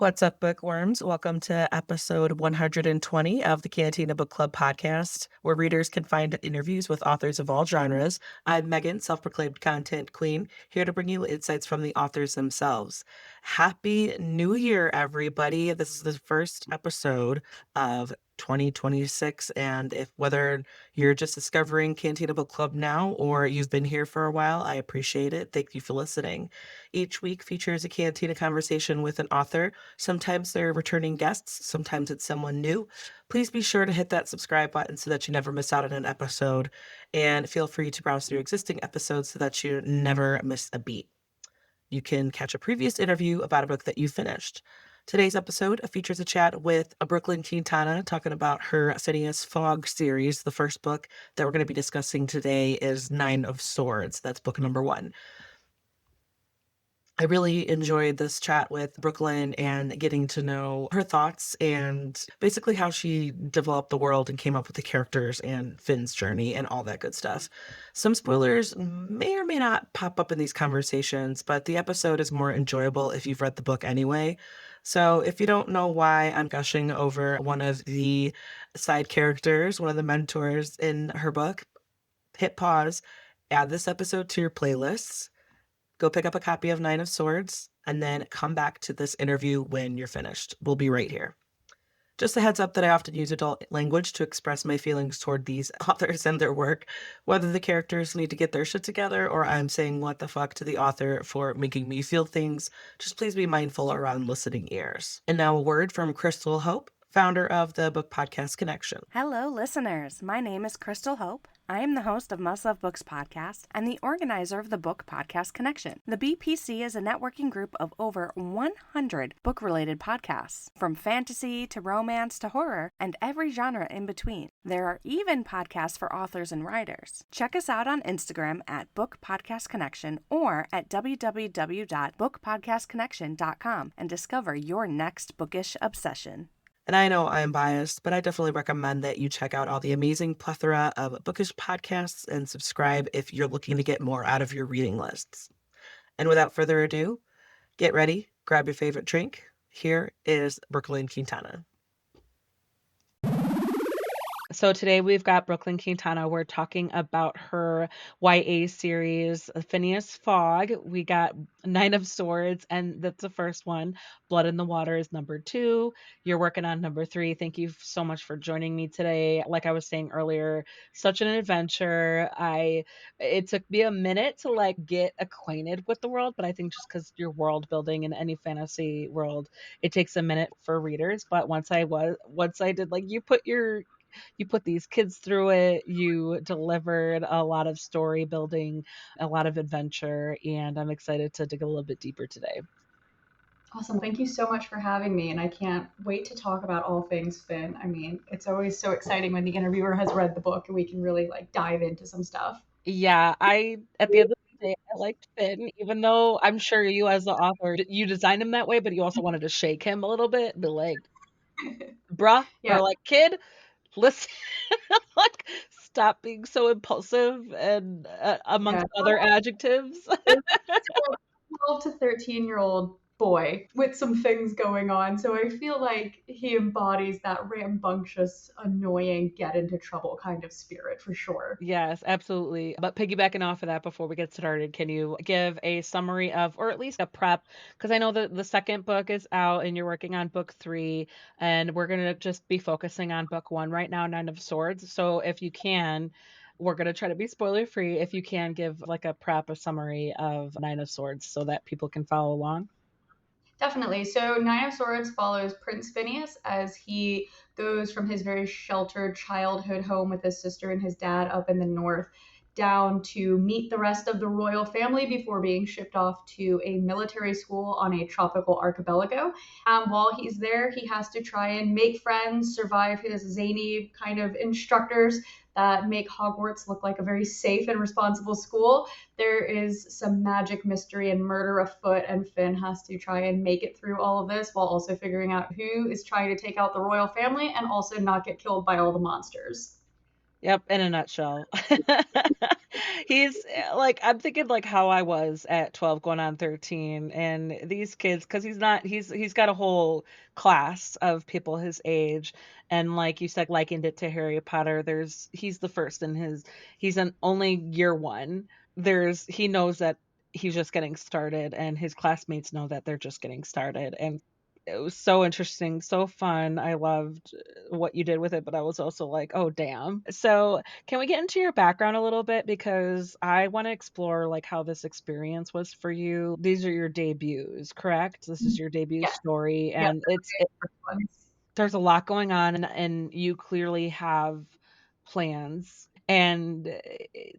What's up, bookworms? Welcome to episode 120 of the Cantina Book Club podcast, where readers can find interviews with authors of all genres. I'm Megan, self-proclaimed content queen, here to bring you insights from the authors themselves. Happy New Year, everybody. This is the first episode of 2026, and if whether you're just discovering Cantina Book Club now or you've been here for a while, I appreciate it. Thank you for listening. Each week features a Cantina conversation with an author. Sometimes they're returning guests, sometimes it's someone new. Please be sure to hit that subscribe button so that you never miss out on an episode. And feel free to browse through existing episodes so that you never miss a beat. You can catch a previous interview about a book that you finished. Today's episode features a chat with a Brooklyn Quintana talking about her Fynneas Fog series. The first book that we're going to be discussing today is Nine of Swords. That's book number 1. I really enjoyed this chat with Brooklyn and getting to know her thoughts and basically how she developed the world and came up with the characters and Finn's journey and all that good stuff. Some spoilers may or may not pop up in these conversations, but the episode is more enjoyable if you've read the book anyway. So if you don't know why I'm gushing over one of the side characters, one of the mentors in her book, hit pause, add this episode to your playlists. Go pick up a copy of Nine of Swords, and then come back to this interview when you're finished. We'll be right here. Just a heads up that I often use adult language to express my feelings toward these authors and their work, whether the characters need to get their shit together or I'm saying what the fuck to the author for making me feel things. Just please be mindful around listening ears. And now a word from Crystal Hope, founder of the Book Podcast Connection. Hello, listeners. My name is Crystal Hope. I am the host of Must Love Books podcast and the organizer of the Book Podcast Connection. The BPC is a networking group of over 100 book-related podcasts, from fantasy to romance to horror and every genre in between. There are even podcasts for authors and writers. Check us out on Instagram at Book Podcast Connection or at www.bookpodcastconnection.com and discover your next bookish obsession. And I know I'm biased, but I definitely recommend that you check out all the amazing plethora of bookish podcasts and subscribe if you're looking to get more out of your reading lists. And without further ado, get ready, grab your favorite drink. Here is Brooklyn Quintana. So today we've got Brooklyn Quintana. We're talking about her YA series, Fynneas Fog. We got Nine of Swords, and that's the first one. Blood in the Water is number 2. You're working on number 3. Thank you so much for joining me today. Like I was saying earlier, such an adventure. It took me a minute to get acquainted with the world, but I think just because you're world building in any fantasy world, it takes a minute for readers. But once I did, you put these kids through it. You delivered a lot of story building, a lot of adventure, and I'm excited to dig a little bit deeper today. Awesome. Thank you so much for having me. And I can't wait to talk about all things Finn. I mean, it's always so exciting when the interviewer has read the book and we can really dive into some stuff. Yeah, at the end of the day, I liked Finn, even though I'm sure you as the author, you designed him that way, but you also wanted to shake him a little bit, be like, bruh, Yeah. or kid, listen, stop being so impulsive and amongst other adjectives. 12 to 13-year-old boy with some things going on. So I feel like he embodies that rambunctious, annoying, get into trouble kind of spirit for sure. Yes, absolutely. But piggybacking off of that, before we get started, can you give a summary of, or at least a prep? Because I know that the second book is out and you're working on book 3, and we're going to just be focusing on book 1 right now, Nine of Swords. So if you can, we're going to try to be spoiler free. If you can give a prep, a summary of Nine of Swords so that people can follow along. Definitely. So Nine of Swords follows Prince Fynneas as he goes from his very sheltered childhood home with his sister and his dad up in the north down to meet the rest of the royal family before being shipped off to a military school on a tropical archipelago. While he's there, he has to try and make friends, survive his zany kind of instructors that make Hogwarts look like a very safe and responsible school. There is some magic, mystery, and murder afoot, and Finn has to try and make it through all of this while also figuring out who is trying to take out the royal family and also not get killed by all the monsters. Yep, in a nutshell. He's like, I'm thinking like how I was at 12 going on 13, and these kids, because he's got a whole class of people his age, and like you said, likened it to Harry Potter. He's the first in his he's an only year one. He knows that he's just getting started, and his classmates know that they're just getting started, and it was so interesting, so fun. I loved what you did with it, but I was also like, oh damn. So can we get into your background a little bit, because I want to explore like how this experience was for you. These are your debuts, correct? This is your debut Yes, story, yes, and those are my first ones. there's a lot going on, and you clearly have plans and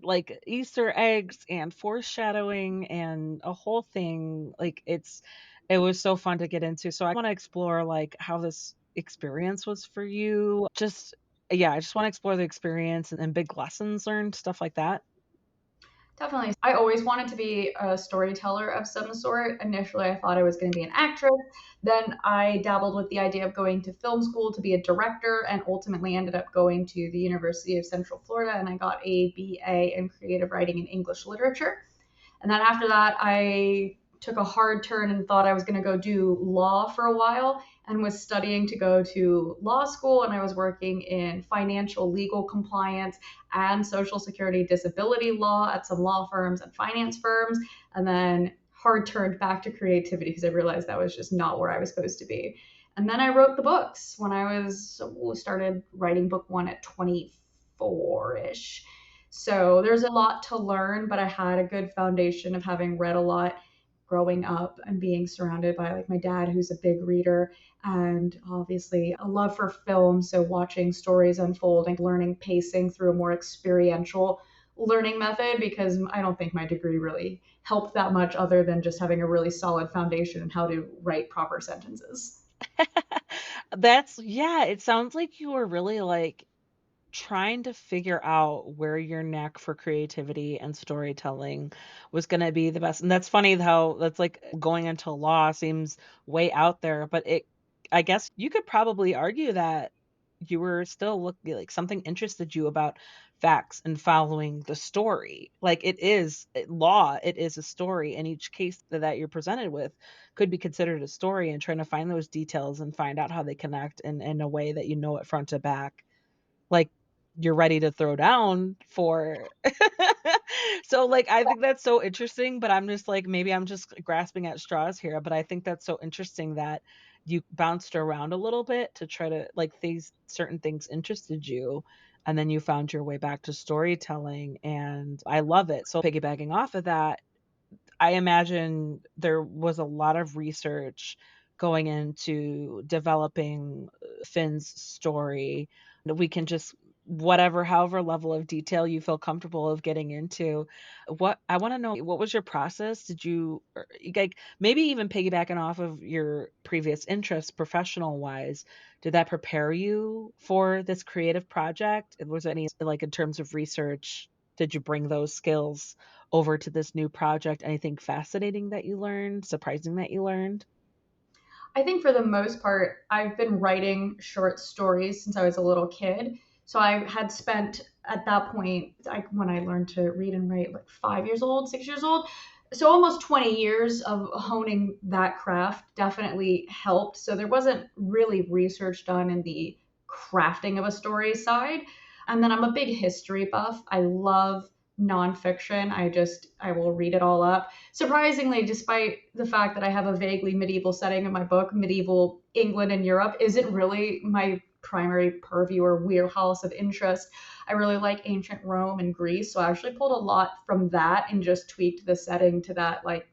like Easter eggs and foreshadowing and a whole thing. Like it was so fun to get into. So I want to explore like how this experience was for you. Just yeah, I just want to explore the experience and big lessons learned, stuff like that. Definitely. I always wanted to be a storyteller of some sort. Initially, I thought I was going to be an actress. Then I dabbled with the idea of going to film school to be a director and ultimately ended up going to the University of Central Florida and I got a BA in creative writing and English literature. And then after that, I took a hard turn and thought I was going to go do law for a while and was studying to go to law school. And I was working in financial legal compliance and social security disability law at some law firms and finance firms. And then hard turned back to creativity because I realized that was just not where I was supposed to be. And then I wrote the books when I started writing book one at 24 ish. So there's a lot to learn, but I had a good foundation of having read a lot growing up and being surrounded by like my dad, who's a big reader, and obviously a love for film. So watching stories unfold and learning pacing through a more experiential learning method because I don't think my degree really helped that much other than just having a really solid foundation in how to write proper sentences. That's yeah, it sounds like you were really like trying to figure out where your knack for creativity and storytelling was gonna be the best. And that's funny how that's like going into law seems way out there, but I guess you could probably argue that you were still looking like something interested you about facts and following the story. Like law, it is a story, and each case that you're presented with could be considered a story, and trying to find those details and find out how they connect in a way that you know it front to back, like, you're ready to throw down for so, like, I think that's so interesting, but I'm just like, maybe I'm just grasping at straws here, but I think that's so interesting that you bounced around a little bit to try to like, these certain things interested you, and then you found your way back to storytelling, and I love it. So, piggybacking off of that, I imagine there was a lot of research going into developing Finn's story. We can just however level of detail you feel comfortable of getting into. What I want to know, what was your process? Did you like maybe even piggybacking off of your previous interests professional wise, did that prepare you for this creative project? Was there any like in terms of research, did you bring those skills over to this new project? Anything fascinating that you learned, surprising that you learned? I think for the most part, I've been writing short stories since I was a little kid. So I had spent at that point, when I learned to read and write, like 5 years old, 6 years old. So almost 20 years of honing that craft definitely helped. So there wasn't really research done in the crafting of a story side. And then I'm a big history buff. I love nonfiction. I will read it all up. Surprisingly, despite the fact that I have a vaguely medieval setting in my book, medieval England and Europe isn't really my primary purview or wheelhouse of interest. I really like ancient Rome and Greece, so I actually pulled a lot from that and just tweaked the setting to that like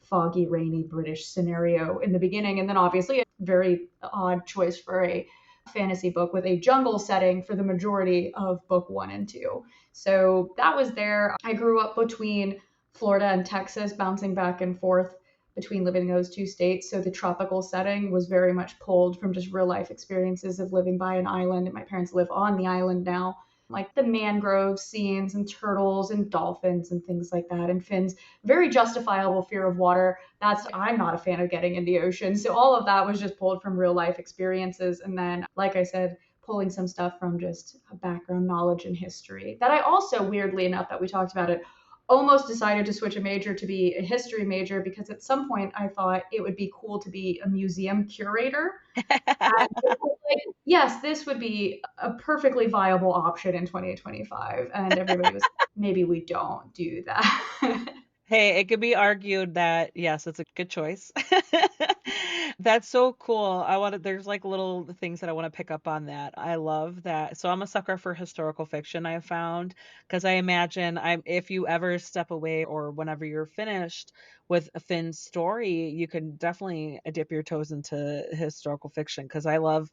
foggy, rainy British scenario in the beginning. And then obviously a very odd choice for a fantasy book with a jungle setting for the majority of book one and two. So that was there. I grew up between Florida and Texas, bouncing back and forth between living in those two states. So the tropical setting was very much pulled from just real life experiences of living by an island. And my parents live on the island now. Like the mangrove scenes and turtles and dolphins and things like that. And Finn's very justifiable fear of water. I'm not a fan of getting in the ocean. So all of that was just pulled from real life experiences. And then, like I said, pulling some stuff from just background knowledge and history. That I also, weirdly enough, that we talked about it, almost decided to switch a major to be a history major because at some point I thought it would be cool to be a museum curator. And it was like, yes, this would be a perfectly viable option in 2025. And everybody was, maybe we don't do that. Hey, it could be argued that yes, it's a good choice. That's so cool. There's like little things that I want to pick up on that. I love that. So I'm a sucker for historical fiction, I have found, because I imagine if you ever step away or whenever you're finished with a Finn's story, you can definitely dip your toes into historical fiction because I love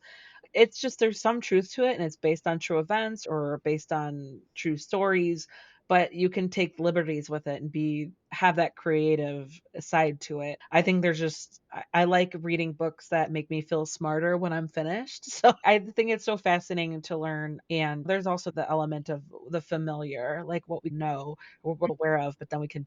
it's just there's some truth to it and it's based on true events or based on true stories, but you can take liberties with it and be have that creative side to it. I think there's just I like reading books that make me feel smarter when I'm finished. So I think it's so fascinating to learn. And there's also the element of the familiar, like what we know or what we're aware of, but then we can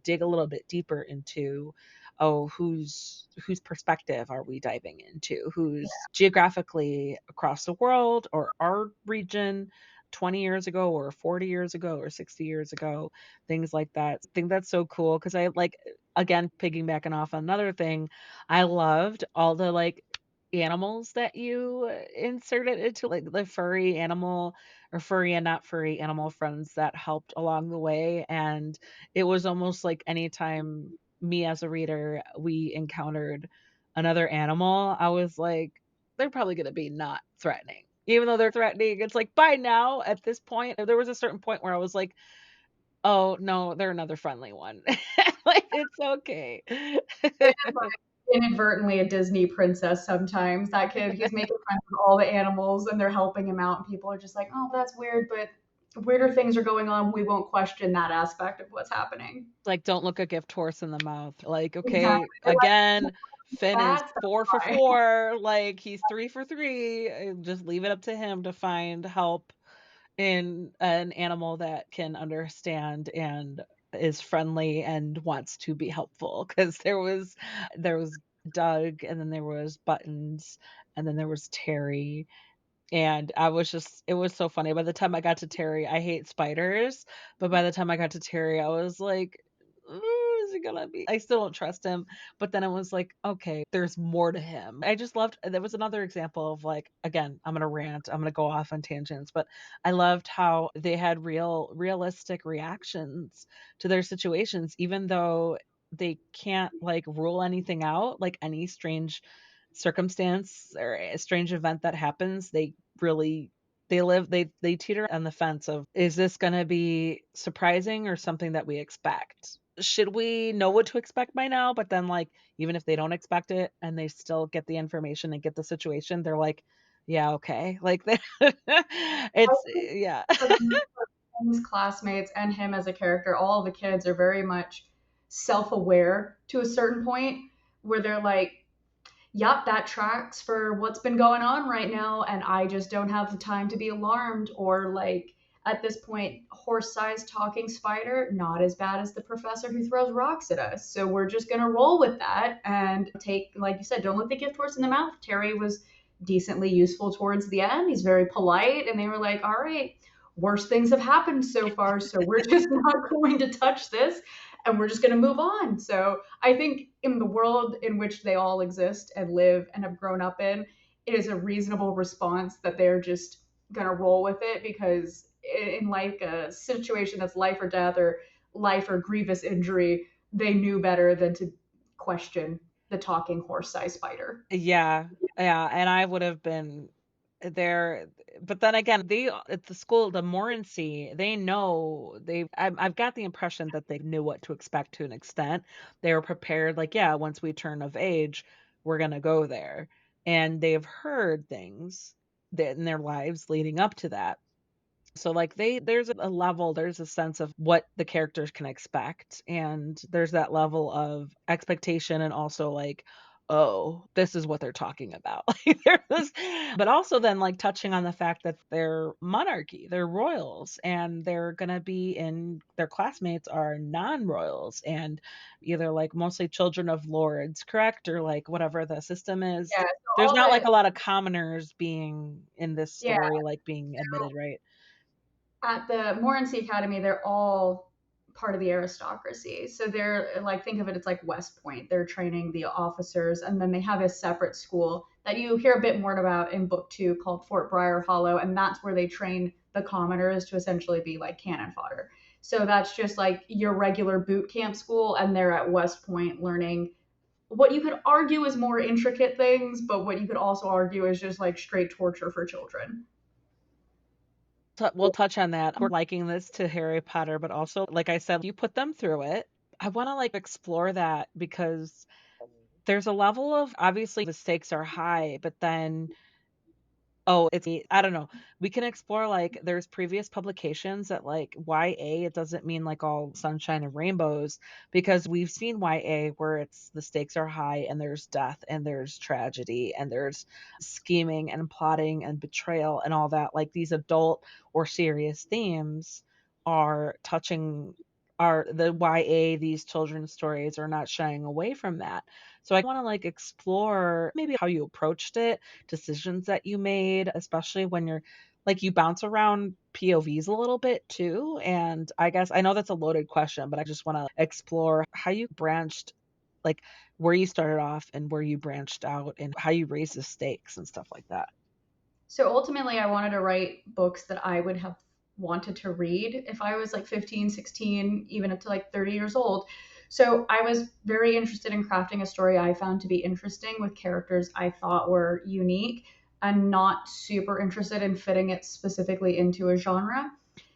dig a little bit deeper into oh, whose perspective are we diving into? Who's geographically across the world or our region 20 years ago or 40 years ago or 60 years ago, things like that. I think that's so cool because I like again piggybacking off another thing, I loved all the like animals that you inserted into like the furry animal or furry and not furry animal friends that helped along the way. And it was almost like anytime me as a reader, we encountered another animal, I was like, they're probably gonna be not threatening. Even though they're threatening, it's like, by now, at this point, there was a certain point where I was like, "Oh, no, they're another friendly one." Like, it's okay. It is like inadvertently a Disney princess sometimes. That kid, he's making friends with all the animals and they're helping him out, and people are just like, oh, that's weird, but weirder things are going on. We won't question that aspect of what's happening. Like, don't look a gift horse in the mouth. Like, Exactly. okay, They're again, like, Finn is that's 4 for why. 4, like, he's 3 for 3, just leave it up to him to find help in an animal that can understand and is friendly and wants to be helpful. Because there was Doug, and then there was Buttons, and then there was Terry, and I was just it was so funny. By the time I got to Terry, I hate spiders, but by the time I got to Terry, I was like, "Ooh, is it gonna be?" I still don't trust him, but then I was like, "Okay, there's more to him." I just loved there was another example of like, again, I'm gonna rant, I'm gonna go off on tangents, but I loved how they had realistic reactions to their situations, even though they can't like rule anything out, like any strange circumstance or a strange event that happens, really they teeter on the fence of, is this gonna be surprising or something that we expect? Should we know what to expect by now? But then, like, even if they don't expect it and they still get the information and get the situation, they're like, "Yeah, okay." Like, I it's think yeah. for the most part, his classmates and him as a character, all the kids are very much self aware to a certain point where they're like, yep, that tracks for what's been going on right now, and I just don't have the time to be alarmed. Or, like, at this point, horse sized talking spider, not as bad as the professor who throws rocks at us. So we're just going to roll with that and take, like you said, don't look the gift horse in the mouth. Terry was decently useful towards the end. He's very polite, and they were like, all right, worse things have happened so far, so we're just not going to touch this and we're just going to move on. So I think in the world in which they all exist and live and have grown up in, it is a reasonable response that they're just going to roll with it because in like a situation that's life or death or life or grievous injury, they knew better than to question the talking horse-sized spider. Yeah, yeah, and I would have been there, but then again, they at the school, the Morency, they know I've got the impression that they knew what to expect to an extent. They were prepared, like, yeah, once we turn of age, we're gonna go there, and they've heard things that in their lives leading up to that. So, like, there's a sense of what the characters can expect, and there's that level of expectation and also, like, oh, this is what they're talking about. Like, there's this but also then, like, touching on the fact that they're monarchy, they're royals, and they're gonna be in their classmates are non-royals and either, like, mostly children of lords, correct? Or, like, whatever the system is. Yeah, so There's all not, like, the a lot of commoners being in this yeah, story, like, being admitted, right? at the Morency Academy, they're all part of the aristocracy. So they're like, think of it, it's like West Point. They're training the officers, and then they have a separate school that you hear a bit more about in book 2 called Fort Briar Hollow, and that's where they train the commoners to essentially be like cannon fodder. So that's just like your regular boot camp school, and they're at West Point learning what you could argue is more intricate things, but what you could also argue is just like straight torture for children. We'll touch on that. We're liking this to Harry Potter, but also, like I said, you put them through it. I wanna, like, explore that because there's a level of obviously, the stakes are high, but then oh, I don't know. We can explore, like, there's previous publications that, like, YA, it doesn't mean, like, all sunshine and rainbows because we've seen YA where it's the stakes are high and there's death and there's tragedy and there's scheming and plotting and betrayal and all that. Like, these adult or serious themes are touching are the YA, these children's stories are not shying away from that. So I wanna, like, explore maybe how you approached it, decisions that you made, especially when you're like, you bounce around POVs a little bit too, and I guess I know that's a loaded question, but I just wanna explore how you branched like, where you started off and where you branched out and how you raised the stakes and stuff like that. So ultimately, I wanted to write books that I would have wanted to read if I was like 15, 16, even up to like 30 years old. So I was very interested in crafting a story I found to be interesting with characters I thought were unique and not super interested in fitting it specifically into a genre.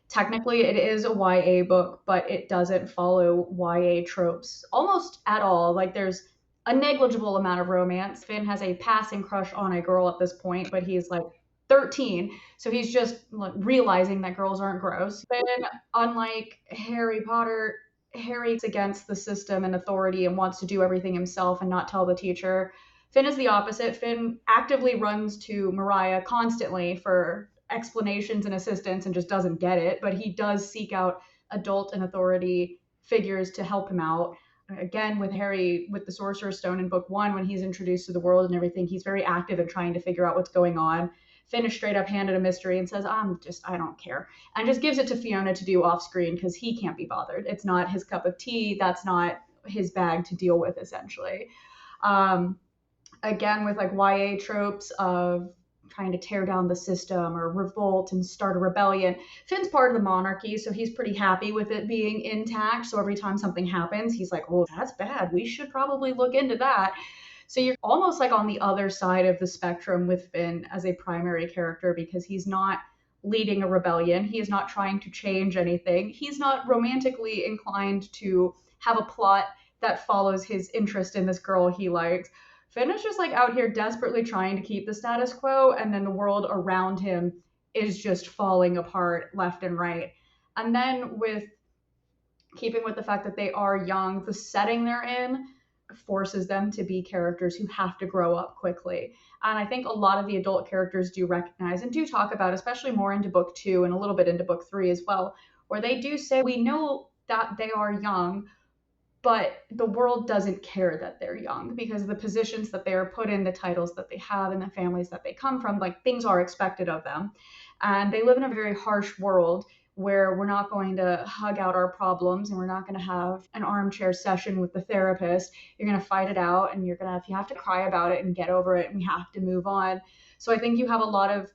Technically, it is a YA book, but it doesn't follow YA tropes almost at all. Like, there's a negligible amount of romance. Finn has a passing crush on a girl at this point, but he's like 13, so he's just like realizing that girls aren't gross. Finn, unlike Harry Potter, Harry's against the system and authority and wants to do everything himself and not tell the teacher. Finn is the opposite. Finn actively runs to Mariah constantly for explanations and assistance and just doesn't get it, but he does seek out adult and authority figures to help him out. Again, with Harry, with the Sorcerer's Stone in book 1, when he's introduced to the world and everything, he's very active in trying to figure out what's going on. Finn is straight up handed a mystery and says, I don't care. And just gives it to Fiona to do off screen because he can't be bothered. It's not his cup of tea. That's not his bag to deal with, essentially. Again, with like YA tropes of trying to tear down the system or revolt and start a rebellion. Finn's part of the monarchy, so he's pretty happy with it being intact. So every time something happens, he's like, oh, that's bad. We should probably look into that. So you're almost like on the other side of the spectrum with Finn as a primary character because he's not leading a rebellion. He is not trying to change anything. He's not romantically inclined to have a plot that follows his interest in this girl he likes. Finn is just like out here desperately trying to keep the status quo, and then the world around him is just falling apart left and right. And then, with keeping with the fact that they are young, the setting they're in forces them to be characters who have to grow up quickly. And I think a lot of the adult characters do recognize and do talk about, especially more into book 2 and a little bit into book 3 as well, where they do say, we know that they are young, but the world doesn't care that they're young because of the positions that they are put in, the titles that they have, and the families that they come from. Like, things are expected of them. And they live in a very harsh world where we're not going to hug out our problems and we're not going to have an armchair session with the therapist. You're going to fight it out and if you have to cry about it and get over it, and we have to move on. So I think you have a lot of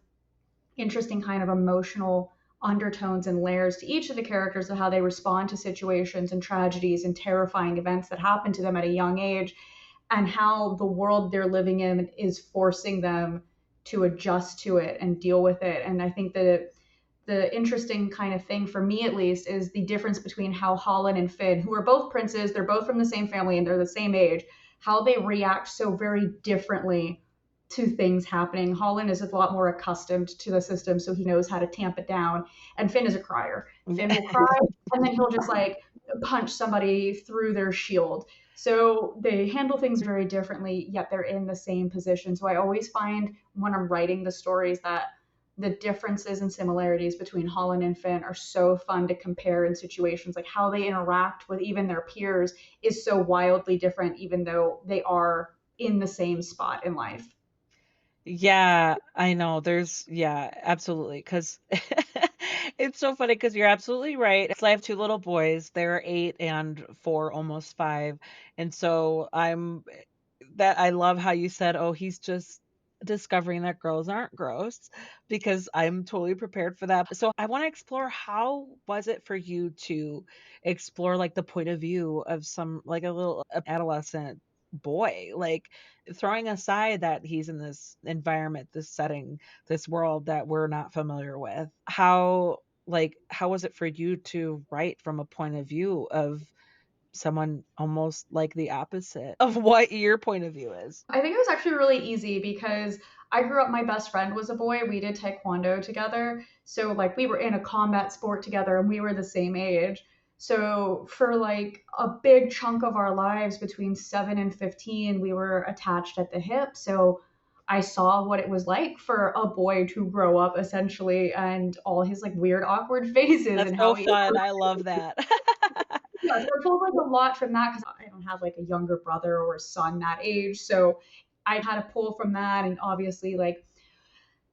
interesting kind of emotional undertones and layers to each of the characters of how they respond to situations and tragedies and terrifying events that happen to them at a young age, and how the world they're living in is forcing them to adjust to it and deal with it. And I think that the interesting kind of thing for me, at least, is the difference between how Holland and Finn, who are both princes, they're both from the same family and they're the same age, how they react so very differently to things happening. Holland is a lot more accustomed to the system, so he knows how to tamp it down. And Finn is a crier. Finn will cry and then he'll just like punch somebody through their shield. So they handle things very differently, yet they're in the same position. So I always find when I'm writing the stories that the differences and similarities between Holland and Finn are so fun to compare in situations, like how they interact with even their peers is so wildly different, even though they are in the same spot in life. Yeah, I know. Yeah, absolutely. Cause it's so funny because you're absolutely right. I have 2 little boys. They're 8 and 4, almost 5. And so that I love how you said, "Oh, he's just discovering that girls aren't gross," because I'm totally prepared for that. So I wanna explore, how was it for you to explore, like, the point of view of like, a little adolescent boy? Like, throwing aside that he's in this environment, this setting, this world that we're not familiar with. How was it for you to write from a point of view of someone almost like the opposite of what your point of view is? I think it was actually really easy because I grew up, my best friend was a boy. We did taekwondo together. So, like, we were in a combat sport together and we were the same age. So, for like a big chunk of our lives between 7 and 15, we were attached at the hip. So, I saw what it was like for a boy to grow up essentially and all his like weird, awkward phases That's and how so he fun, I love that. yeah, so I pulled like a lot from that because I don't have like a younger brother or a son that age. So I had to pull from that and obviously like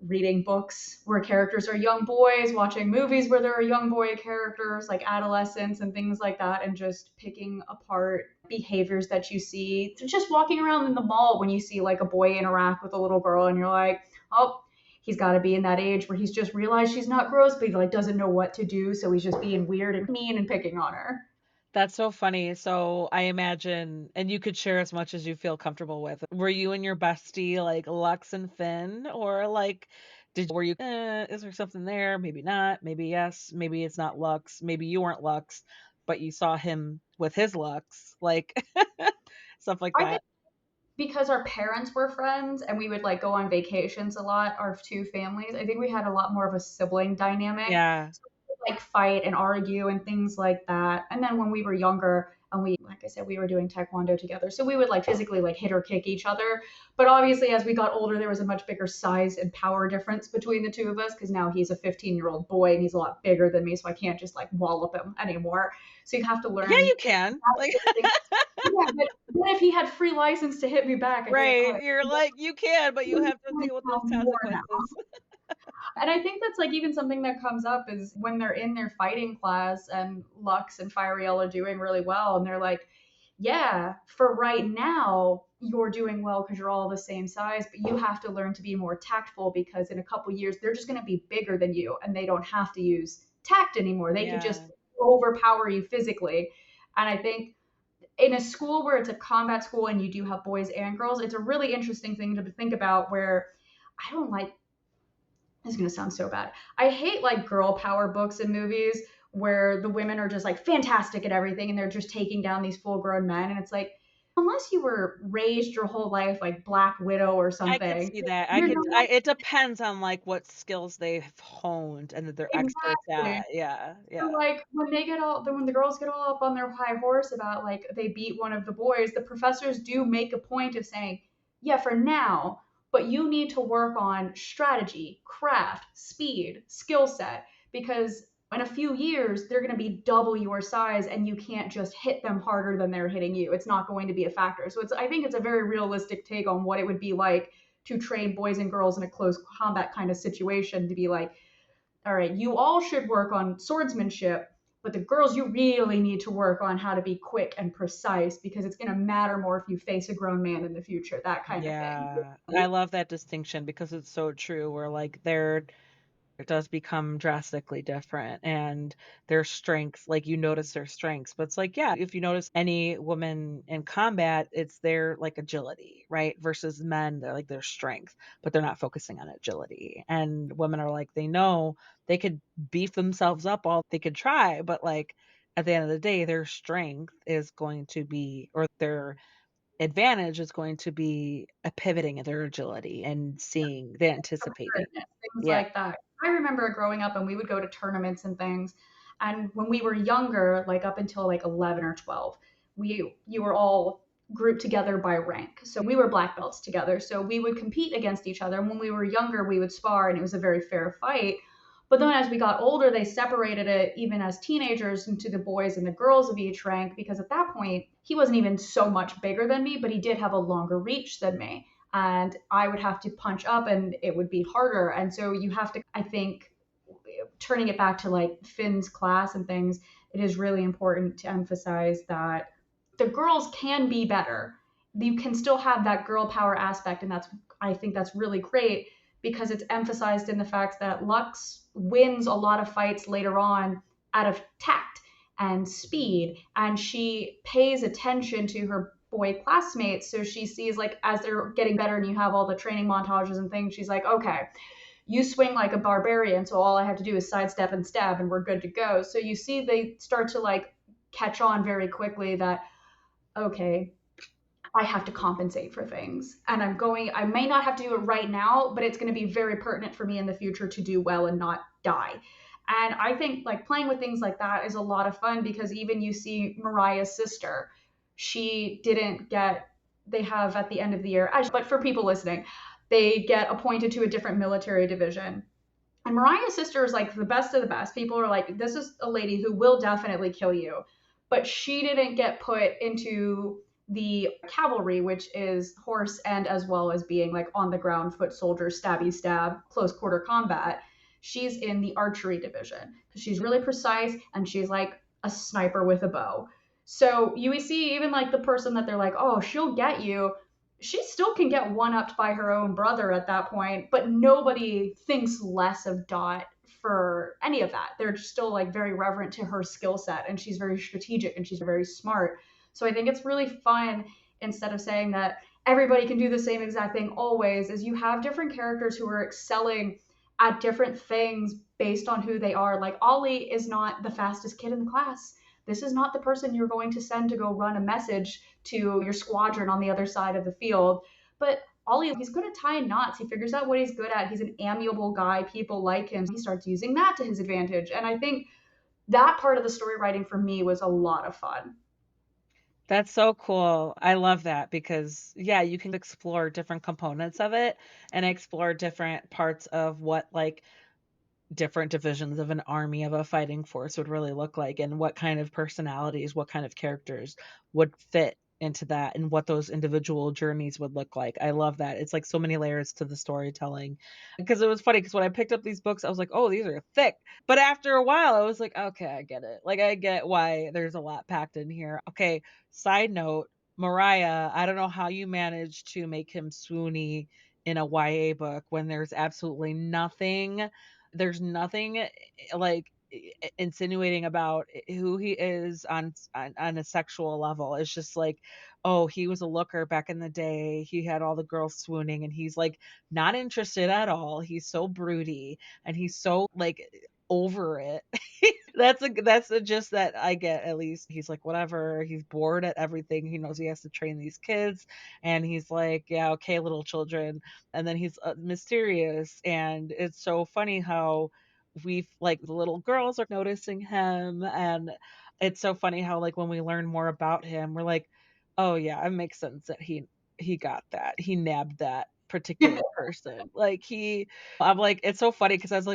reading books where characters are young boys, watching movies where there are young boy characters, like adolescents and things like that, and just picking apart behaviors that you see. Just walking around in the mall when you see like a boy interact with a little girl and you're like, oh, he's got to be in that age where he's just realized she's not gross, but he like doesn't know what to do, so he's just being weird and mean and picking on her. That's so funny. So I imagine, and you could share as much as you feel comfortable with. Were you and your bestie like Lux and Finn, or like, were you? Is there something there? Maybe not. Maybe yes. Maybe it's not Lux. Maybe you weren't Lux, but you saw him with his Lux, like stuff like I that. think because our parents were friends and we would like go on vacations a lot, our two families, I think we had a lot more of a sibling dynamic. Yeah. So we would, like fight and argue and things like that. And then when we were younger and we, like I said, we were doing taekwondo together. So we would like physically like hit or kick each other. But obviously, as we got older, there was a much bigger size and power difference between the two of us because now he's a 15-year-old boy and he's a lot bigger than me. So I can't just like wallop him anymore. So you have to Yeah, learn. you can. Like, Yeah, but if he had free license to hit me back, I'd be like, all right. right, You're like, you can, but you have to I deal with those have more now. consequences. And I think that's like even something that comes up is when they're in their fighting class and Lux and Firiel are doing really well, and they're like, yeah, for right now, you're doing well because you're all the same size, but you have to learn to be more tactful because in a couple years, they're just going to be bigger than you and they don't have to use tact anymore. They can just Yeah. overpower you physically. And I think in a school where it's a combat school and you do have boys and girls, it's a really interesting thing to think about where I don't like this is going to sound so bad. I hate like girl power books and movies where the women are just like fantastic at everything and they're just taking down these full grown men. And it's like, unless you were raised your whole life like Black Widow or I could something, see that. you're not It depends on like what skills they've honed and that they're experts exactly. at. Yeah. So, Yeah. like, when the girls get all up on their high horse about, like, they beat one of the boys, the professors do make a point of saying, "Yeah, for now, but you need to work on strategy, craft, speed, skill set, because in a few years, they're gonna be double your size, and you can't just hit them harder than they're hitting you. It's not going to be a factor." So I think it's a very realistic take on what it would be like to train boys and girls in a close combat kind of situation to be like, all right, you all should work on swordsmanship, but the girls, you really need to work on how to be quick and precise because it's going to matter more if you face a grown man in the future, that kind of thing. Yeah. I love that distinction because it's so true. Where like it does become drastically different and their strengths, like you notice their strengths. But it's like, yeah, if you notice any woman in combat, it's their like agility, right? Versus men, they're like their strength, but they're not focusing on agility. And women are like, they know they could beef themselves up all they could try, but like at the end of the day, their strength is going to be, or their advantage is going to be a pivoting of their agility and seeing the anticipating. Things Yeah. like that. I remember growing up and we would go to tournaments and things. And when we were younger, like up until like 11 or 12, you were all grouped together by rank. So we were black belts together. So we would compete against each other. And when we were younger, we would spar, and it was a very fair fight. But then as we got older, they separated it even as teenagers into the boys and the girls of each rank, because at that point, he wasn't even so much bigger than me, but he did have a longer reach than me. And I would have to punch up and it would be harder. And so you have to, I think, turning it back to like Finn's class and things, it is really important to emphasize that the girls can be better. You can still have that girl power aspect, and I think that's really great because it's emphasized in the fact that Lux wins a lot of fights later on out of tact and speed, and she pays attention to her boy classmates. So she sees, like, as they're getting better and you have all the training montages and things, she's like, okay, you swing like a barbarian, so all I have to do is sidestep and stab and we're good to go. So you see they start to like catch on very quickly that, okay, I have to compensate for things. And I may not have to do it right now, but it's going to be very pertinent for me in the future to do well and not die. And I think like playing with things like that is a lot of fun, because even you see Mariah's sister, she didn't get, they have at the end of the year, but for people listening, they get appointed to a different military division. And Mariah's sister is like the best of the best. People are like, this is a lady who will definitely kill you. But she didn't get put into the cavalry, which is horse and as well as being like on the ground, foot soldier, stabby stab, close quarter combat. She's in the archery division because she's really precise and she's like a sniper with a bow. So you see, even like the person that they're like, oh, she'll get you, she still can get one upped by her own brother at that point, but nobody thinks less of Dot for any of that. They're still like very reverent to her skill set, and she's very strategic and she's very smart. So I think it's really fun, instead of saying that everybody can do the same exact thing always, is you have different characters who are excelling at different things based on who they are. Like Ollie is not the fastest kid in the class. This is not the person you're going to send to go run a message to your squadron on the other side of the field. But Ollie, he's good at tying knots. He figures out what he's good at. He's an amiable guy. People like him. He starts using that to his advantage. And I think that part of the story writing for me was a lot of fun. That's so cool. I love that because, yeah, you can explore different components of it and explore different parts of what, like, different divisions of an army of a fighting force would really look like, and what kind of personalities, what kind of characters would fit into that, and what those individual journeys would look like. I love that. It's like so many layers to the storytelling. Because it was funny because when I picked up these books, I was like, "Oh, these are thick." But after a while, I was like, "Okay, I get it. Like I get why there's a lot packed in here." Okay, side note, Mariah, I don't know how you managed to make him swoony in a YA book when there's nothing like insinuating about who he is on a sexual level. It's just like, oh, he was a looker back in the day. He had all the girls swooning, and he's like not interested at all. He's so broody, and he's so like over it. That's a just that I get, at least. He's like, whatever. He's bored at everything. He knows he has to train these kids, and he's like, yeah, okay, little children. And then he's mysterious, and it's so funny how we've like the little girls are noticing him, and it's so funny how like when we learn more about him, we're like, oh yeah, it makes sense that he got that. He nabbed that particular person. Like I'm like, it's so funny because I was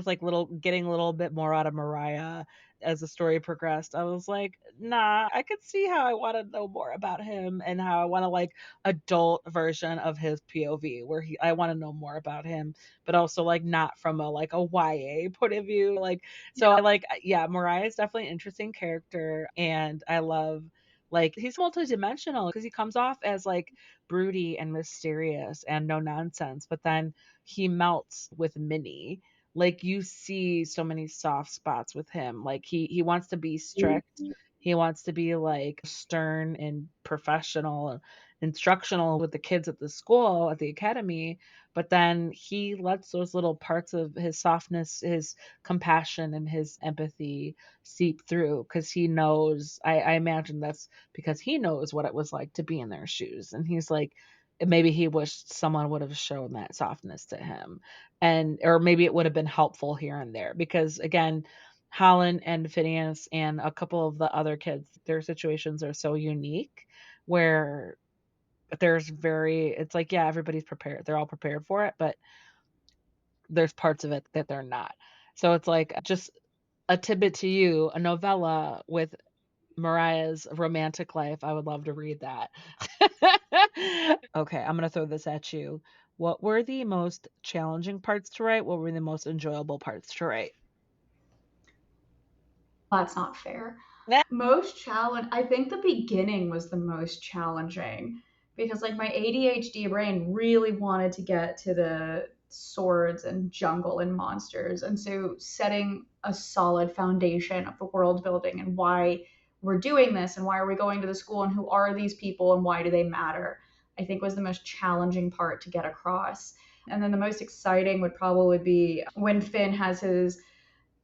like getting a little bit more out of Mariah as the story progressed. I was like, nah, I could see how I want to know more about him, and how I want to like adult version of his POV where I want to know more about him, but also like not from a like a YA point of view. Like, so I like, yeah, Mariah is definitely an interesting character, and I love like he's multidimensional because he comes off as like broody and mysterious and no nonsense, but then he melts with Minnie. Like you see so many soft spots with him. Like he wants to be strict. He wants to be like stern and professional, instructional with the kids at the school, at the academy, but then he lets those little parts of his softness, his compassion and his empathy seep through because he knows, I imagine that's because he knows what it was like to be in their shoes. And he's like, maybe he wished someone would have shown that softness to him, and or maybe it would have been helpful here and there because again, Holland and Phineas and a couple of the other kids, their situations are so unique where it's like, yeah, everybody's prepared. They're all prepared for it, but there's parts of it that they're not. So it's like just a tidbit to you, a novella with Mariah's romantic life. I would love to read that. Okay, I'm gonna throw this at you. What were the most challenging parts to write? What were the most enjoyable parts to write? That's not fair. Nah. Most challenge I think the beginning was the most challenging because like my ADHD brain really wanted to get to the swords and jungle and monsters. And so setting a solid foundation of the world building and why we're doing this and why are we going to the school and who are these people and why do they matter, I think was the most challenging part to get across. And then the most exciting would probably be when Finn has his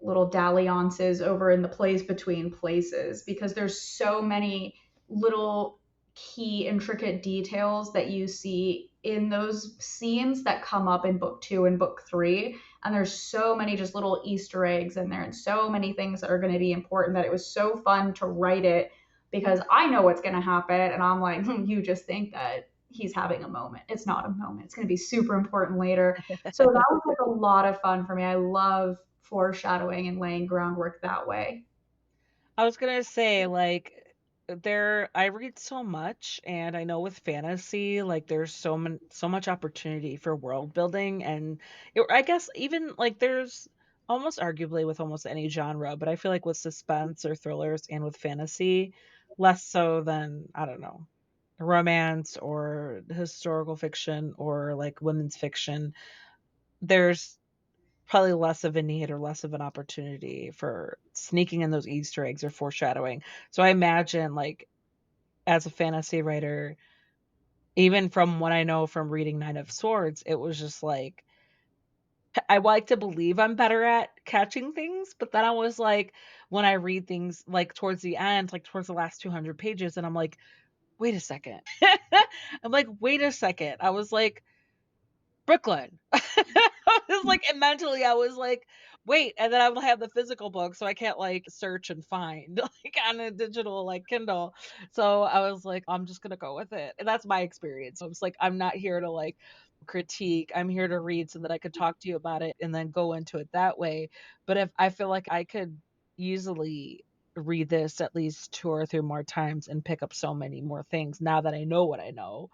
little dalliances over in the place between places because there's so many little key intricate details that you see in those scenes that come up in book 2 and book 3, and there's so many just little easter eggs in there and so many things that are going to be important that it was so fun to write it because I know what's going to happen and I'm like, you just think that he's having a moment. It's not a moment. It's going to be super important later. So that was like a lot of fun for me. I love foreshadowing and laying groundwork that way. I was gonna say, like, I read so much, and I know with fantasy, like, there's so much opportunity for world building, and I guess even like there's almost arguably with almost any genre, but I feel like with suspense or thrillers and with fantasy, less so than I don't know, romance or historical fiction or like women's fiction. There's probably less of a need or less of an opportunity for sneaking in those Easter eggs or foreshadowing. So I imagine, like, as a fantasy writer, even from what I know from reading Nine of Swords, it was just like I like to believe I'm better at catching things, but then I was like, when I read things like towards the end, like towards the last 200 pages, and I'm like, wait a second. I'm like, wait a second. I was like, Brooklyn. I was like and mentally, I was like, "Wait," and then I will have the physical book, so I can't, like, search and find, like, on a digital, like, Kindle. So I was like, "I'm just gonna go with it," and that's my experience. I was like, "I'm not here to, like, critique. I'm here to read so that I could talk to you about it and then go into it that way." But if I feel like I could easily read this at least 2 or 3 more times and pick up so many more things now that I know what I know.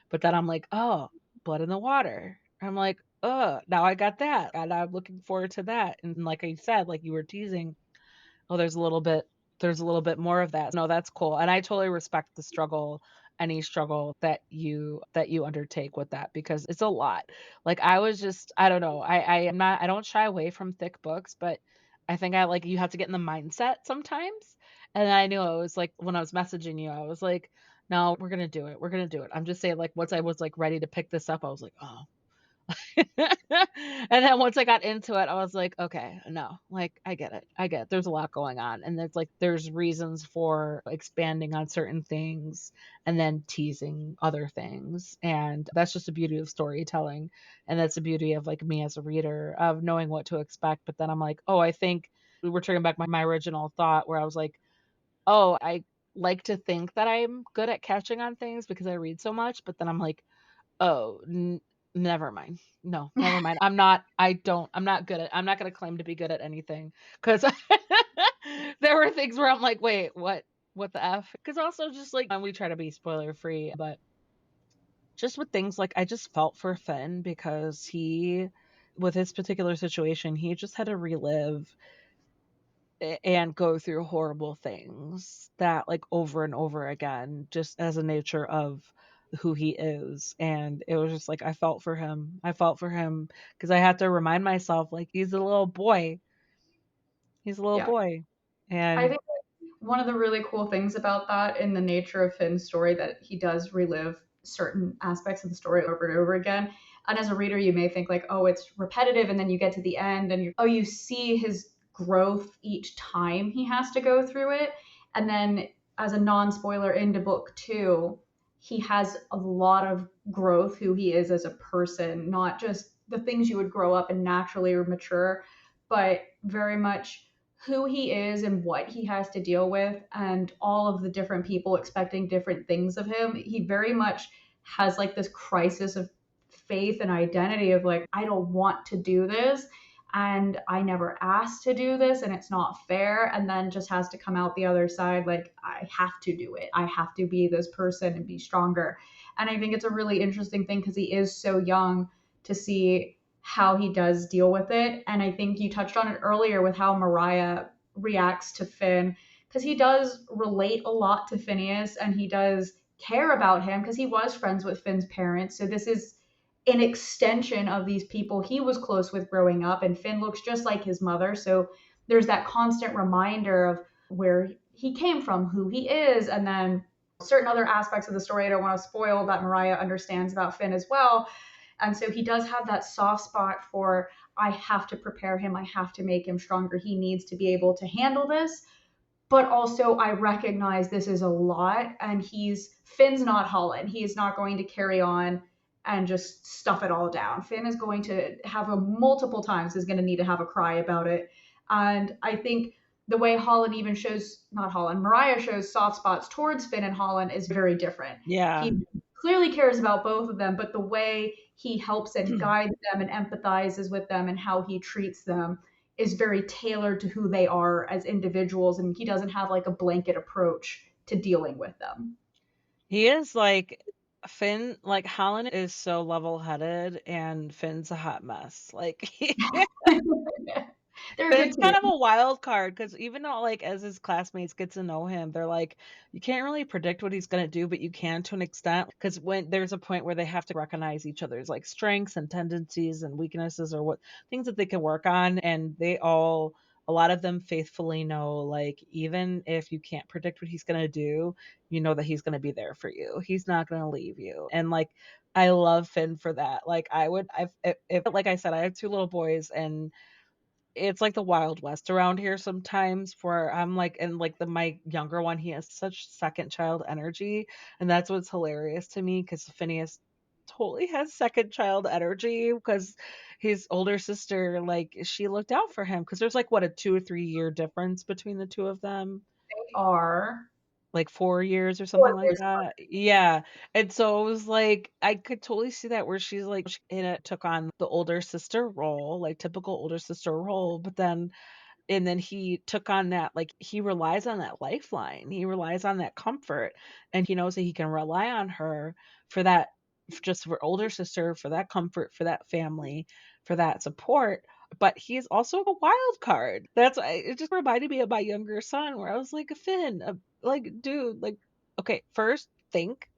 But then I'm like, "Oh, Blood in the Water." I'm like, now I got that, and I'm looking forward to that." And like I said, like you were teasing, oh, there's a little bit more of that. No, that's cool. And I totally respect the struggle, any struggle that you undertake with that because it's a lot. Like I was just I don't know. I don't shy away from thick books, but I think I like you have to get in the mindset sometimes. And I knew I was like when I was messaging you, I was like, no, we're gonna do it. We're gonna do it. I'm just saying, like, once I was like ready to pick this up, I was like, oh, and then once I got into it, I was like, "Okay, no, like, I get it. I get it. There's a lot going on, and there's reasons for expanding on certain things and then teasing other things, and that's just the beauty of storytelling, and that's the beauty of, like, me as a reader of knowing what to expect, but then I'm like, "Oh, I think" we were turning back my original thought where I was like, "Oh, I like to think that I'm good at catching on things because I read so much," but then I'm like, "Oh, never mind. No, never mind. I'm not good at I'm not gonna claim to be good at anything because there were things where I'm like, "Wait, what the F?" Because also just, like and we try to be spoiler free, but just with things like I just felt for Finn because he with his particular situation, he just had to relive and go through horrible things that like over and over again just as a nature of who he is and it was just like I felt for him because I had to remind myself like he's a little Yeah. boy I and think one of the really cool things about that in the nature of Finn's story that he does relive certain aspects of the story over and over again. And as a reader, you may think like, oh, it's repetitive, and then you get to the end and you see his growth each time he has to go through it. And then as a non-spoiler into book 2, he has a lot of growth who he is as a person, not just the things you would grow up and naturally mature, but very much who he is and what he has to deal with and all of the different people expecting different things of him, he very much has like this crisis of faith and identity of like, I don't want to do this and I never asked to do this and it's not fair. And then just has to come out the other side like, I have to do it. I have to be this person and be stronger. And I think it's a really interesting thing because he is so young to see how he does deal with it. And I think you touched on it earlier with how Mariah reacts to Finn because he does relate a lot to Phineas and he does care about him because he was friends with Finn's parents. So this is an extension of these people he was close with growing up, and Finn looks just like his mother. So there's that constant reminder of where he came from, who he is, and then certain other aspects of the story I don't want to spoil that Mariah understands about Finn as well. And so he does have that soft spot for, I have to prepare him, I have to make him stronger. He needs to be able to handle this. But also, I recognize this is a lot, and Finn's not Holland. He is not going to carry on and just stuff it all down. Finn is going to have a multiple times is going to need to have a cry about it. And I think the way Holland even shows, not Holland, Mariah shows soft spots towards Finn and Holland is very different. Yeah. He clearly cares about both of them, but the way he helps and guides them and empathizes with them and how he treats them is very tailored to who they are as individuals, and he doesn't have like a blanket approach to dealing with them. He is like Finn, like Holland is so level-headed and Finn's a hot mess. Like They're a good Finn's team. kind of a wild card because even though, like, as his classmates get to know him, they're like, you can't really predict what he's gonna do, but you can to an extent. Because when there's a point where they have to recognize each other's like strengths and tendencies and weaknesses or what things that they can work on, and a lot of them faithfully know, like, even if you can't predict what he's gonna do, you know that he's gonna be there for you. He's not gonna leave you. And like, I love Finn for that. Like, if like I said, I have two little boys and it's like the Wild West around here sometimes where I'm like and like my younger one, he has such second child energy, and that's what's hilarious to me because Phineas totally has second child energy because his older sister, like, she looked out for him because there's like what a 2 or 3 year difference between the two of them. They are Like 4 years or something 4 like years. that. Yeah, and so it was like I could totally see that where she's like sh and it took on the older sister role, like typical older sister role, but then and then he took on that like, he relies on that lifeline, he relies on that comfort, and he knows that he can rely on her for that just for older sister, for that comfort, for that family, for that support, but he's also a wild card. It just reminded me of my younger son where I was like, "Finn, like, dude, like, okay, first think."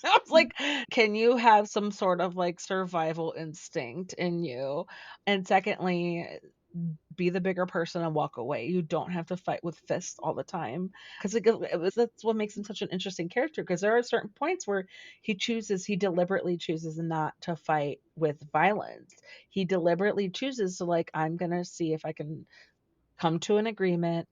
I was like, "Can you have some sort of, like, survival instinct in you?" And secondly, be the bigger person and walk away. You don't have to fight with fists all the time. Because that's what makes him such an interesting character. Because there are certain points where he deliberately chooses not to fight with violence. He deliberately chooses to, like, I'm going to see if I can come to an agreement,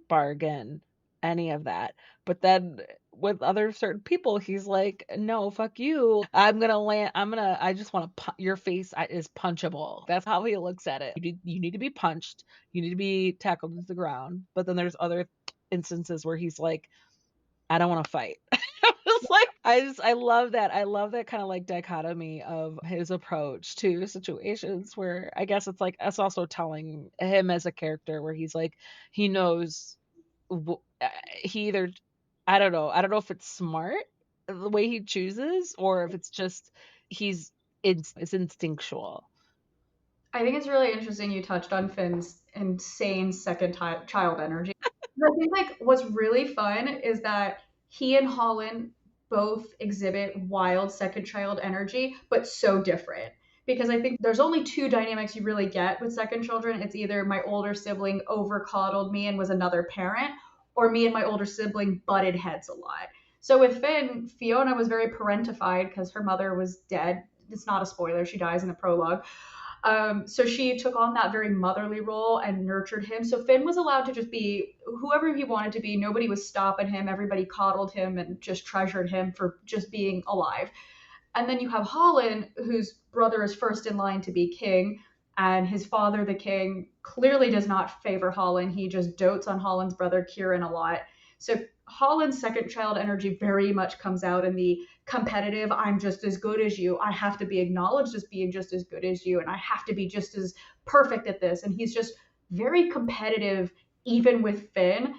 bargain, any of that. But then with other certain people, he's like, "No, fuck you. I just want to your face is punchable." That's how he looks at it. You need to be punched. You need to be tackled to the ground. But then there's other instances where he's like, "I don't want to fight." It's like I love that. I love that kind of like dichotomy of his approach to situations where I guess it's like it's also telling him as a character where he's like he knows he either I don't know if it's smart the way he chooses or if it's just he's it's instinctual. I think it's really interesting you touched on Finn's insane child energy. I think like what's really fun is that he and Holland both exhibit wild second child energy, but so different. Because I think there's only two dynamics you really get with second children. It's either my older sibling over coddled me and was another parent, or me and my older sibling butted heads a lot. So with Finn, Fiona was very parentified because her mother was dead. It's not a spoiler, she dies in the prologue. So she took on that very motherly role and nurtured him. So Finn was allowed to just be whoever he wanted to be. Nobody was stopping him. Everybody coddled him and just treasured him for just being alive. And then you have Holland, whose brother is first in line to be king. And his father, the king, clearly does not favor Holland. He just dotes on Holland's brother Kieran a lot. So Holland's second child energy very much comes out in the competitive, I'm just as good as you. I have to be acknowledged as being just as good as you, and I have to be just as perfect at this. And he's just very competitive, even with Finn.